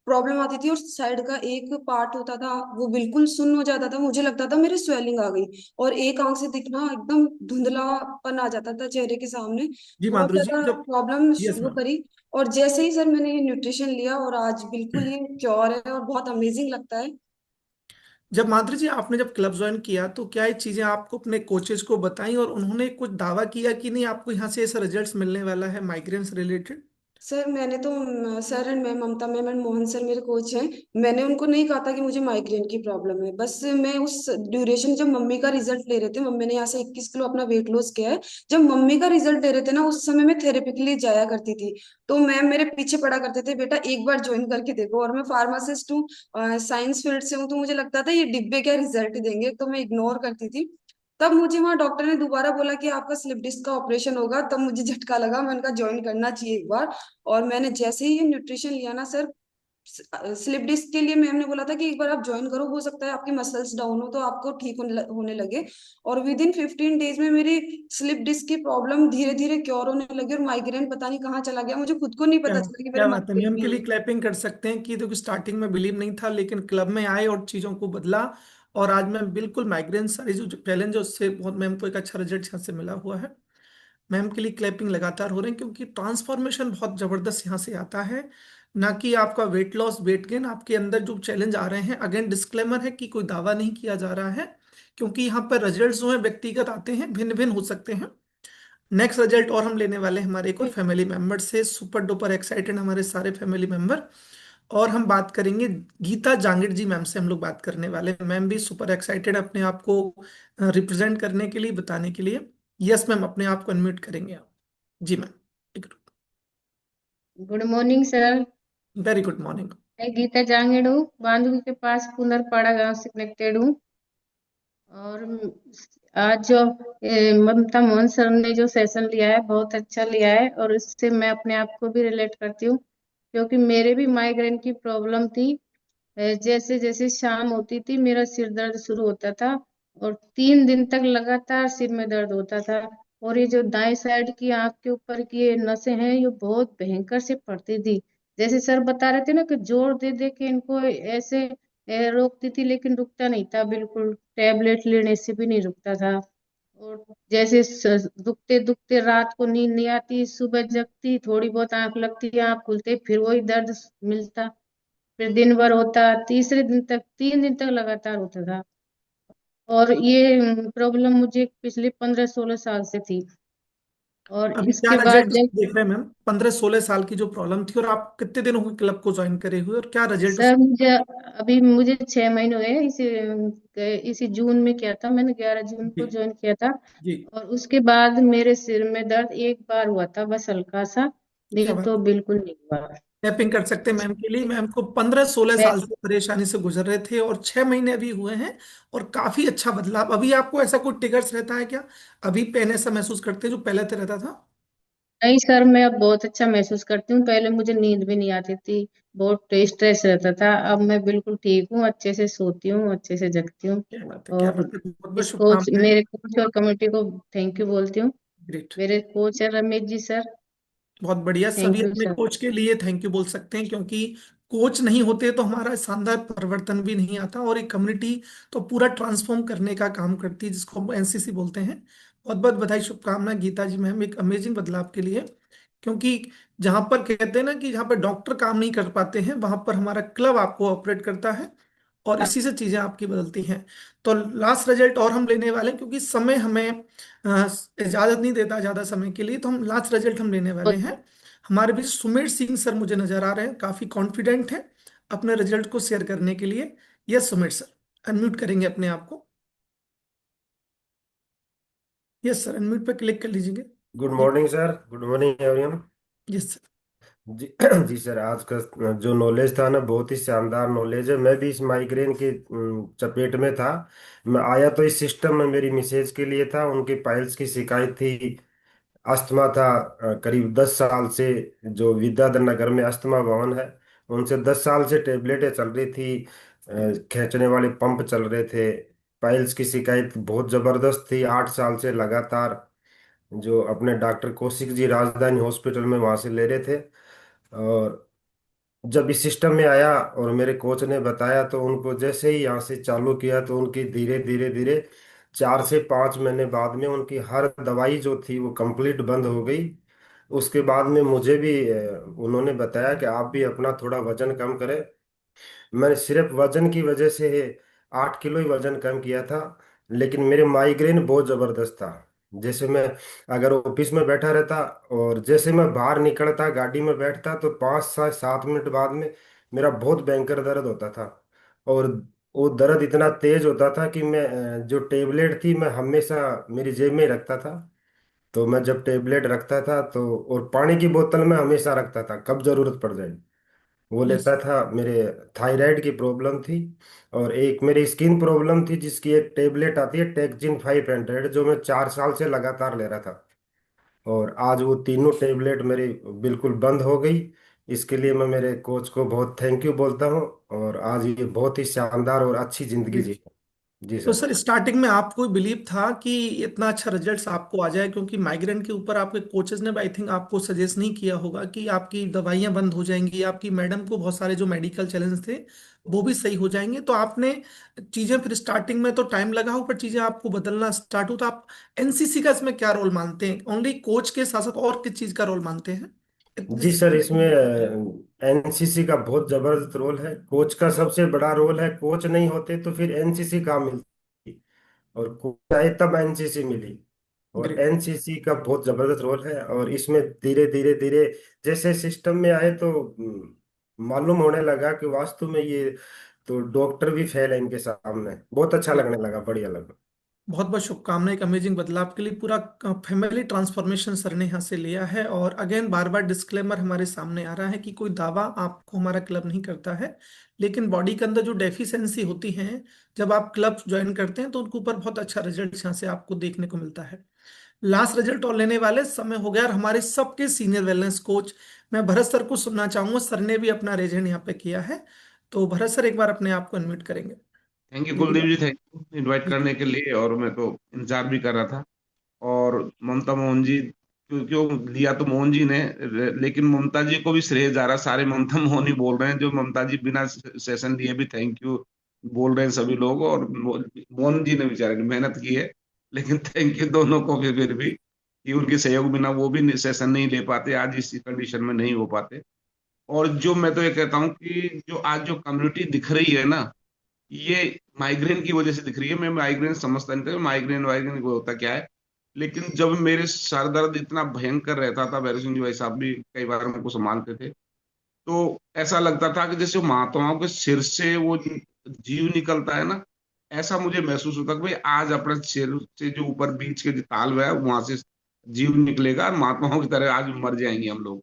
प्रॉब्लम आती थी। और साइड का एक पार्ट होता था वो बिल्कुल सुन्न हो जाता था, मुझे लगता था मेरे स्वेलिंग आ गई। और एक आंख से दिखना एकदम धुंधलापन आ जाता था चेहरे के सामने। जी बहुत माधुरी जी, ज्यादा जब प्रॉब्लम यस वो मैम, करी। और जैसे ही सर मैंने ये न्यूट्रिशन लिया, और आज बिल्कुल ये क्योर है और बहुत अमेजिंग लगता है। जब माधुरी जी आपने जब क्लब ज्वाइन किया तो क्या ये चीजें आपको अपने कोचेस को बताई और उन्होंने कुछ दावा किया कि नहीं आपको यहाँ से ऐसा रिजल्ट्स मिलने वाला है माइग्रेन से रिलेटेड? सर मैंने तो sir and ma'am, Mamta ma'am and Mohan sir मेरे कोच हैं, मैंने उनको नहीं कहा था कि मुझे माइग्रेन की प्रॉब्लम है। बस मैं उस ड्यूरेशन, जब मम्मी का रिजल्ट ले रहे थे, मम्मी ने यहाँ से 21 किलो अपना वेट लॉस किया है, जब मम्मी का रिजल्ट ले रहे थे ना, उस समय मैं थेरेपी के लिए जाया करती थी। तो मैम मेरे पीछे पड़ा करते थे, बेटा एक बार ज्वाइन करके देखो। और मैं फार्मासिस्ट हूँ, साइंस फील्ड से हूँ, तो मुझे लगता था ये डिब्बे क्या रिजल्ट देंगे, तो मैं इग्नोर करती थी। तब मुझे वहां डॉक्टर ने दोबारा बोला कि आपका स्लिप डिस्क का ऑपरेशन होगा, तब मुझे झटका लगा, मैंने कहा ज्वाइन करना चाहिए एक बार। और मैंने जैसे ही ये न्यूट्रिशन लिया ना सर, स्लिप डिस्क के लिए मैम ने बोला था कि एक बार आप ज्वाइन करो, हो सकता है आपकी मसल्स डाउन हो तो आपको ठीक होने लगे। और विद इन 15 डेज में मेरी स्लिप डिस्क की प्रॉब्लम धीरे धीरे क्योर होने लगी, और माइग्रेन पता नहीं कहाँ चला गया, मुझे खुद को नहीं क्या पता चला कि मेरा क्या बात है, माइग्रेन मैम के भी लिए है। क्लैपिंग कर सकते हैं कि देखो स्टार्टिंग में बिलीव नहीं था, लेकिन क्लब में आए और चीजों को बदला। और आज मैम बिल्कुल माइग्रेन सारी जो चैलेंज है उससे बहुत मैम को एक अच्छा रिजल्ट यहाँ से मिला हुआ है। मैम के लिए क्लैपिंग लगातार हो रहे हैं क्योंकि ट्रांसफॉर्मेशन बहुत जबरदस्त यहाँ से आता है। ना कि आपका वेट लॉस वेट गेन, आपके अंदर जो चैलेंज आ रहे हैं, अगेन डिस्क्लेमर है कि कोई दावा नहीं किया जा रहा है, क्योंकि यहाँ पर रिजल्ट्स जो है व्यक्तिगत आते हैं, भिन्न भिन्न हो सकते हैं। नेक्स्ट रिजल्ट और हम लेने वाले हैं हमारे एक और फैमिली मेंबर से, सुपर डुपर एक्साइटेड हमारे सारे फैमिली मेंबर। और हम बात करेंगे गीता जांगिड़ जी मैम से, हम लोग बात करने वाले हैं। मैम भी सुपर एक्साइटेड अपने आप को रिप्रेजेंट करने के लिए, बताने के लिए। यस मैम, अपने आप को अनम्यूट करेंगे आप। जी ma'am, good morning sir. Very good morning. मैं गीता जांगेड़ हूँ, बांदुल के पास कुंदरपाड़ा गांव से कनेक्टेड हूँ। और आज जो ममता मोहन सर ने जो सेशन लिया है बहुत अच्छा लिया है, और इससे मैं अपने आप को भी रिलेट करती हूँ, क्योंकि मेरे भी माइग्रेन की प्रॉब्लम थी। जैसे जैसे शाम होती थी मेरा सिर दर्द शुरू होता था, और 3 दिन तक लगातार सिर में दर्द होता था। और ये जो दाएं साइड की आंख के ऊपर की ये नसें हैं ये बहुत भयंकर से फटती थी। जैसे सर बता रहे थे ना कि जोर दे दे के इनको ऐसे रोकती थी, लेकिन रुकता नहीं था, बिल्कुल टेबलेट लेने से भी नहीं रुकता था। और जैसे दुखते दुखते रात को नींद नहीं आती, सुबह जगती थोड़ी बहुत आंख लगती, आंख खुलते फिर वही दर्द मिलता। फिर दिन भर होता, तीसरे दिन तक 3 दिन तक लगातार होता था। और ये प्रॉब्लम मुझे पिछले 15-16 साल से थी। और अभी क्या इसके बाद रिजल्ट जब देख रहे हैं मैम? 15-16 साल की जो प्रॉब्लम थी, और आप कितने दिन हो गए क्लब को ज्वाइन करे हुए, और क्या रिजल्ट उस? सर मुझे 6 महीने हुए। इसी जून में किया था मैंने, 11 जून जी को ज्वाइन किया था। जी। और उसके बाद मेरे सिर में दर्द एक बार हुआ था, बस हल्का सा, क्या नहीं बात तो है, बिल्कुल नहीं हुआ। टैपिंग कर सकते हैं मैम के लिए। मैम को 15-16 साल मैं से परेशानी से गुजर रहे थे, और 6 महीने अभी हुए हैं, और काफी अच्छा बदलाव। अभी आपको ऐसा कोई ट्रिगर्स रहता है क्या? अभी पेन ऐसा महसूस करते हैं जो पहले तो रहता था? नहीं सर, मैं अब बहुत अच्छा महसूस करती हूँ। पहले मुझे नींद भी नहीं आती थी, बहुत स्ट्रेस रहता था। अब मैं बिल्कुल ठीक हूँ, अच्छे से सोती हूँ, अच्छे से जगती हूँ। क्या बात है, क्या और बात है, बहुत बहुत इस कोच, शुभकामनाएं। मेरे कोच और कमेटी को थैंक यू बोलती हूँ। ग्रेट। मेरे कोच है रमेश जी सर। बहुत बढ़िया, सभी थैंक यू अपने सर। कोच के लिए थैंक यू बोल सकते हैं, क्योंकि कोच नहीं होते तो हमारा शानदार परिवर्तन भी नहीं आता, और एक कम्युनिटी तो पूरा ट्रांसफॉर्म करने का काम करती है, जिसको हम एनसीसी बोलते हैं। बहुत बहुत बधाई, शुभकामनाएं गीता जी मैम, एक अमेजिंग बदलाव के लिए। क्योंकि जहां पर कहते हैं ना कि जहां पर डॉक्टर काम नहीं कर पाते हैं, वहां पर हमारा क्लब आपको ऑपरेट करता है, और इसी से चीजें आपकी बदलती हैं। तो लास्ट रिजल्ट और हम लेने वाले हैं, क्योंकि समय हमें इजाजत नहीं देता ज्यादा समय के लिए, तो हम लास्ट रिजल्ट हम लेने वाले हैं। हमारे बीच सुमेर सिंह सर मुझे नजर आ रहे हैं, काफी कॉन्फिडेंट हैं अपने रिजल्ट को शेयर करने के लिए। यस सुमेर सर, अनम्यूट करेंगे अपने आप को। यस सर, अनम्यूट पे क्लिक कर लीजिए। Good morning sir. Good morning everyone. Yes sir. जी जी सर, आज का जो नॉलेज था ना बहुत ही शानदार नॉलेज है। मैं भी इस माइग्रेन की चपेट में था। मैं आया तो इस सिस्टम में मेरी मिसेज के लिए था, उनकी पाइल्स की शिकायत थी, अस्थमा था। करीब 10 साल से जो विद्याधर नगर में अस्थमा भवन है उनसे 10 साल से टेबलेटें चल रही थी, खींचने वाले पंप चल रहे थे। पाइल्स की शिकायत बहुत जबरदस्त थी, 8 साल से लगातार। जो अपने डॉक्टर कौशिक जी राजधानी हॉस्पिटल में वहां से ले रहे थे। और जब इस सिस्टम में आया और मेरे कोच ने बताया तो उनको जैसे ही यहाँ से चालू किया तो उनकी धीरे धीरे धीरे 4 से 5 महीने बाद में उनकी हर दवाई जो थी वो कंप्लीट बंद हो गई। उसके बाद में मुझे भी उन्होंने बताया कि आप भी अपना थोड़ा वजन कम करें। मैंने सिर्फ वजन की वजह से 8 किलो ही वजन कम किया था, लेकिन मेरे माइग्रेन बहुत जबरदस्त था। जैसे मैं अगर ऑफिस में बैठा रहता और जैसे मैं बाहर निकलता गाड़ी में बैठता तो 5 से 7 मिनट बाद में मेरा बहुत भयंकर दर्द होता था। और वो दर्द इतना तेज होता था कि मैं जो टेबलेट थी मैं हमेशा मेरी जेब में ही रखता था। तो मैं जब टेबलेट रखता था तो और पानी की बोतल में हमेशा रखता था, कब जरूरत पड़ जाए वो यस। लेता था। मेरे थायराइड की प्रॉब्लम थी, और एक मेरी स्किन प्रॉब्लम थी जिसकी एक टेबलेट आती है टेक्जिन 500 जो मैं 4 साल से लगातार ले रहा था। और आज वो तीनों टेबलेट मेरी बिल्कुल बंद हो गई। इसके लिए मैं मेरे कोच को बहुत थैंक यू बोलता हूँ। और आज ये बहुत ही शानदार और अच्छी जिंदगी जी। जी तो सर। सर स्टार्टिंग में आपको बिलीव था कि इतना अच्छा रिजल्ट्स आपको आ जाए, क्योंकि माइग्रेन के ऊपर आपके कोचेस ने आई थिंक आपको सजेस्ट नहीं किया होगा कि आपकी दवाइयां बंद हो जाएंगी, आपकी मैडम को बहुत सारे जो मेडिकल चैलेंज थे वो भी सही हो जाएंगे, तो आपने चीजें फिर स्टार्टिंग में तो टाइम लगा हो पर चीजें आपको बदलना स्टार्ट हो, तो आप एनसीसी का इसमें क्या रोल मानते हैं? ओनली कोच के साथ साथ और किस चीज का रोल मानते हैं जी इस सर, इसमें एनसीसी का बहुत जबरदस्त रोल है। कोच का सबसे बड़ा रोल है। कोच नहीं होते तो फिर एनसीसी कहाँ मिलती, और कोच आए तब एनसीसी मिली। और ग्रेट। एनसीसी का बहुत जबरदस्त रोल है। और इसमें धीरे धीरे धीरे जैसे सिस्टम में आए तो मालूम होने लगा कि वास्तव में ये तो डॉक्टर भी फेल है इनके सामने। बहुत अच्छा लगने लगा, बढ़िया लगा। बहुत बहुत शुभकामनाएं एक अमेजिंग बदलाव के लिए। पूरा फैमिली ट्रांसफॉर्मेशन सर ने यहाँ से लिया है। और अगेन बार बार डिस्क्लेमर हमारे सामने आ रहा है कि कोई दावा आपको हमारा क्लब नहीं करता है, लेकिन बॉडी के अंदर जो डेफिशिएंसी होती है जब आप क्लब ज्वाइन करते हैं तो उनके ऊपर बहुत अच्छा रिजल्ट यहाँ से आपको देखने को मिलता है। लास्ट रिजल्ट और लेने वाले समय हो गया, और हमारे सबके सीनियर वेलनेस कोच मैं भरत सर को सुनना चाहूंगा। सर ने भी अपना रेज हैंड यहाँ पे किया है, तो भरत सर एक बार अपने आप को अनम्यूट करेंगे। Thank you ji Kuldeep ji, thank you invite करने के लिए। और मैं तो इंतजार भी कर रहा था। और ममता मोहन जी, क्यों क्यों लिया तो मोहन जी ने, लेकिन ममता जी को भी श्रेय जा रहा। सारे ममता मोहन ही बोल रहे हैं, जो ममता जी बिना सेशन लिए भी थैंक यू बोल रहे हैं सभी लोग। और मोहन जी ने बेचारे ने मेहनत की है, लेकिन थैंक यू दोनों को भी फिर भी, कि उनके सहयोग बिना वो भी सेशन नहीं ले पाते, आज इस कंडीशन में नहीं हो पाते। और जो मैं तो ये कहता हूँ कि जो आज जो कम्युनिटी दिख रही है ना, ये माइग्रेन की वजह से दिख रही है। मैं माइग्रेन समझता नहीं था, माइग्रेन वाइग्रेन को होता क्या है। लेकिन जब मेरे सर दर्द इतना भयंकर रहता था, भैरव सिंह जी भाई साहब भी कई बार मेरे को संभालते थे, तो ऐसा लगता था कि जैसे महात्माओं के सिर से वो जीव निकलता है ना, ऐसा मुझे महसूस होता कि भाई आज अपने सिर से जो ऊपर बीच के जो ताल है वहां से जीव निकलेगा, और महात्माओं की तरह आज मर जाएंगे हम लोग।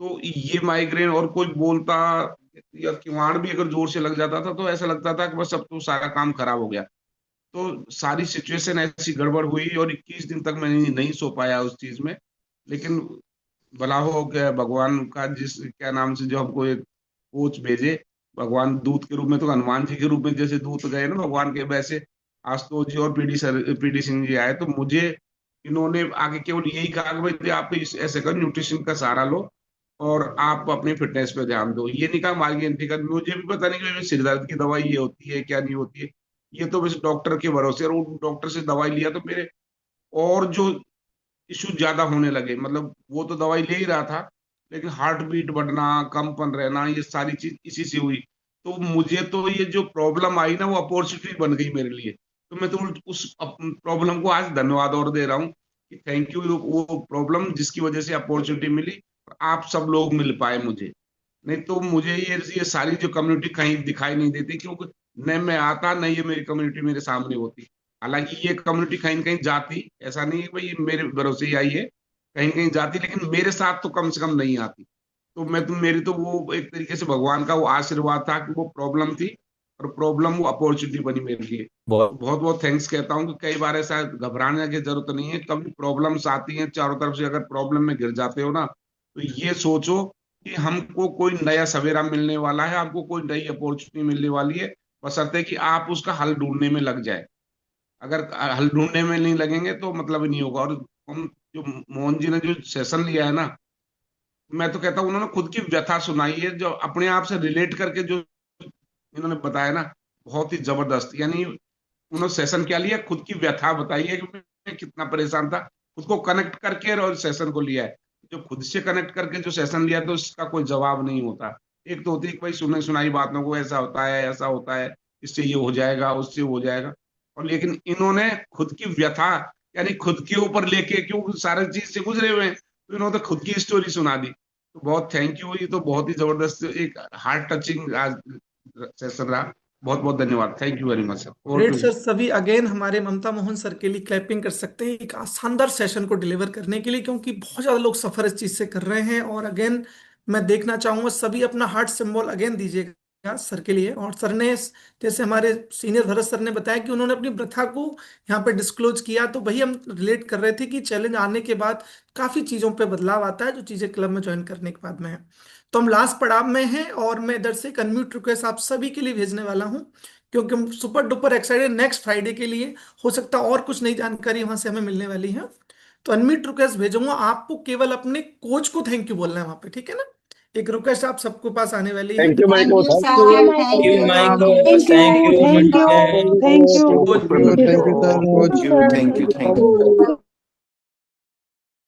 तो ये माइग्रेन, और कोई बोलता या किवाड़ भी अगर जोर से लग जाता था तो ऐसा लगता था कि बस अब तो सारा काम खराब हो गया। तो सारी सिचुएशन ऐसी गड़बड़ हुई, और 21 दिन तक मैं नहीं सो पाया उस चीज में। लेकिन भला हो गया भगवान का, जिस क्या नाम से जो हमको एक कोच भेजे, भगवान दूत के रूप में, तो हनुमान जी के रूप में जैसे दूत गए ना भगवान के, वैसे आशुतोष जी और पीडी सिंह जी आए। तो मुझे इन्होंने आगे केवल यही कहा कि भाई आप ऐसे करो, न्यूट्रिशन का सहारा लो और आप अपनी फिटनेस पे ध्यान दो। ये नहीं कहा माइग्रेन ठीक है, मुझे भी पता नहीं कि सिर दर्द की दवाई ये होती है क्या नहीं होती है। ये तो बस डॉक्टर के भरोसे, और वो डॉक्टर से दवाई लिया तो मेरे और जो इश्यू ज्यादा होने लगे। मतलब वो तो दवाई ले ही रहा था, लेकिन हार्ट बीट बढ़ना, कंपन रहना, ये सारी चीज इसी से हुई। तो मुझे तो ये जो प्रॉब्लम आई ना, वो अपॉर्चुनिटी बन गई मेरे लिए। तो मैं तो उस प्रॉब्लम को आज धन्यवाद और दे रहा हूँ कि थैंक यू, वो प्रॉब्लम जिसकी वजह से अपॉर्चुनिटी मिली, आप सब लोग मिल पाए मुझे। नहीं तो मुझे ये सारी जो कम्युनिटी कहीं दिखाई नहीं देती, क्योंकि न मैं आता न ये मेरी कम्युनिटी मेरे सामने होती। हालांकि ये कम्युनिटी कहीं न कहीं जाती, ऐसा नहीं है भाई ये मेरे भरोसे ही आई है, कहीं कहीं जाती, लेकिन मेरे साथ तो कम से कम नहीं आती। तो मैं तो मेरी तो वो एक तरीके से भगवान का वो आशीर्वाद था कि वो प्रॉब्लम थी, और प्रॉब्लम वो अपॉर्चुनिटी बनी मेरे लिए। तो बहुत बहुत बहुत थैंक्स कहता हूँ कि कई बार ऐसा घबराने की जरूरत नहीं है। कभी प्रॉब्लम्स आती हैं चारों तरफ से, अगर प्रॉब्लम में गिर जाते हो ना, तो ये सोचो कि हमको कोई नया सवेरा मिलने वाला है, आपको कोई नई अपॉर्चुनिटी मिलने वाली है। बशर्ते कि आप उसका हल ढूंढने में लग जाए। अगर हल ढूंढने में नहीं लगेंगे तो मतलब ही नहीं होगा। और हम जो मोहन जी ने जो सेशन लिया है ना, मैं तो कहता हूँ उन्होंने खुद की व्यथा सुनाई है, जो अपने आप से रिलेट करके जो इन्होंने बताया ना, बहुत ही जबरदस्त। यानी उन्होंने सेशन क्या लिया, खुद की व्यथा बताई है कि मैं कितना परेशान था, खुद को कनेक्ट करके और सेशन को लिया है। जो खुद से कनेक्ट करके जो सेशन लिया तो उसका कोई जवाब नहीं होता। एक तो होती है कि भाई सुनी सुनाई बातों को, ऐसा होता है ऐसा होता है, इससे ये हो जाएगा उससे हो जाएगा। और लेकिन इन्होंने खुद की व्यथा, यानी खुद के ऊपर लेके, क्यों सारे चीज से गुजरे हुए हैं, तो इन्होंने तो खुद की स्टोरी सुना दी। तो बहुत थैंक यू, ये तो बहुत ही जबरदस्त एक हार्ट टचिंग आज सेशन रहा। बहुत बहुत धन्यवाद, thank you very much sir, over great to sir. सभी अगेन हमारे ममता मोहन सर के लिए क्लैपिंग कर सकते हैं एक शानदार सेशन को डिलीवर करने के लिए, क्योंकि बहुत ज्यादा लोग सफर इस चीज से कर रहे हैं। और अगेन मैं देखना चाहूंगा सभी अपना हार्ट सिंबल अगेन दीजिएगा। सर के लिए। और सर ने, जैसे हमारे सीनियर भरत सर ने बताया कि उन्होंने अपनी प्रथा को यहाँ पे डिस्क्लोज किया, तो वही हम रिलेट कर रहे थे कि चैलेंज आने के बाद काफी चीजों पे बदलाव आता है जो चीजें क्लब में ज्वाइन करने के बाद में है। तो हम लास्ट पड़ाव में हैं, और मैं इधर से एक अनम्यूट रिक्वेस्ट आप सभी के लिए भेजने वाला हूँ, क्योंकि हम super duper excited next Friday के लिए। हो सकता है और कुछ नई जानकारी वहां से हमें मिलने वाली है। तो अनम्यूट रिक्वेस्ट भेजूंगा, आपको केवल अपने कोच को थैंक यू बोलना है वहां पे, ठीक है ना। एक रिक्वेस्ट आप सबके पास आने वाली है। Thank you my thank coach. You thank you sir, thank thank you my you. Coach, thank you thank you Munde. Thank you thank you thank you sir thank you thank you thank you.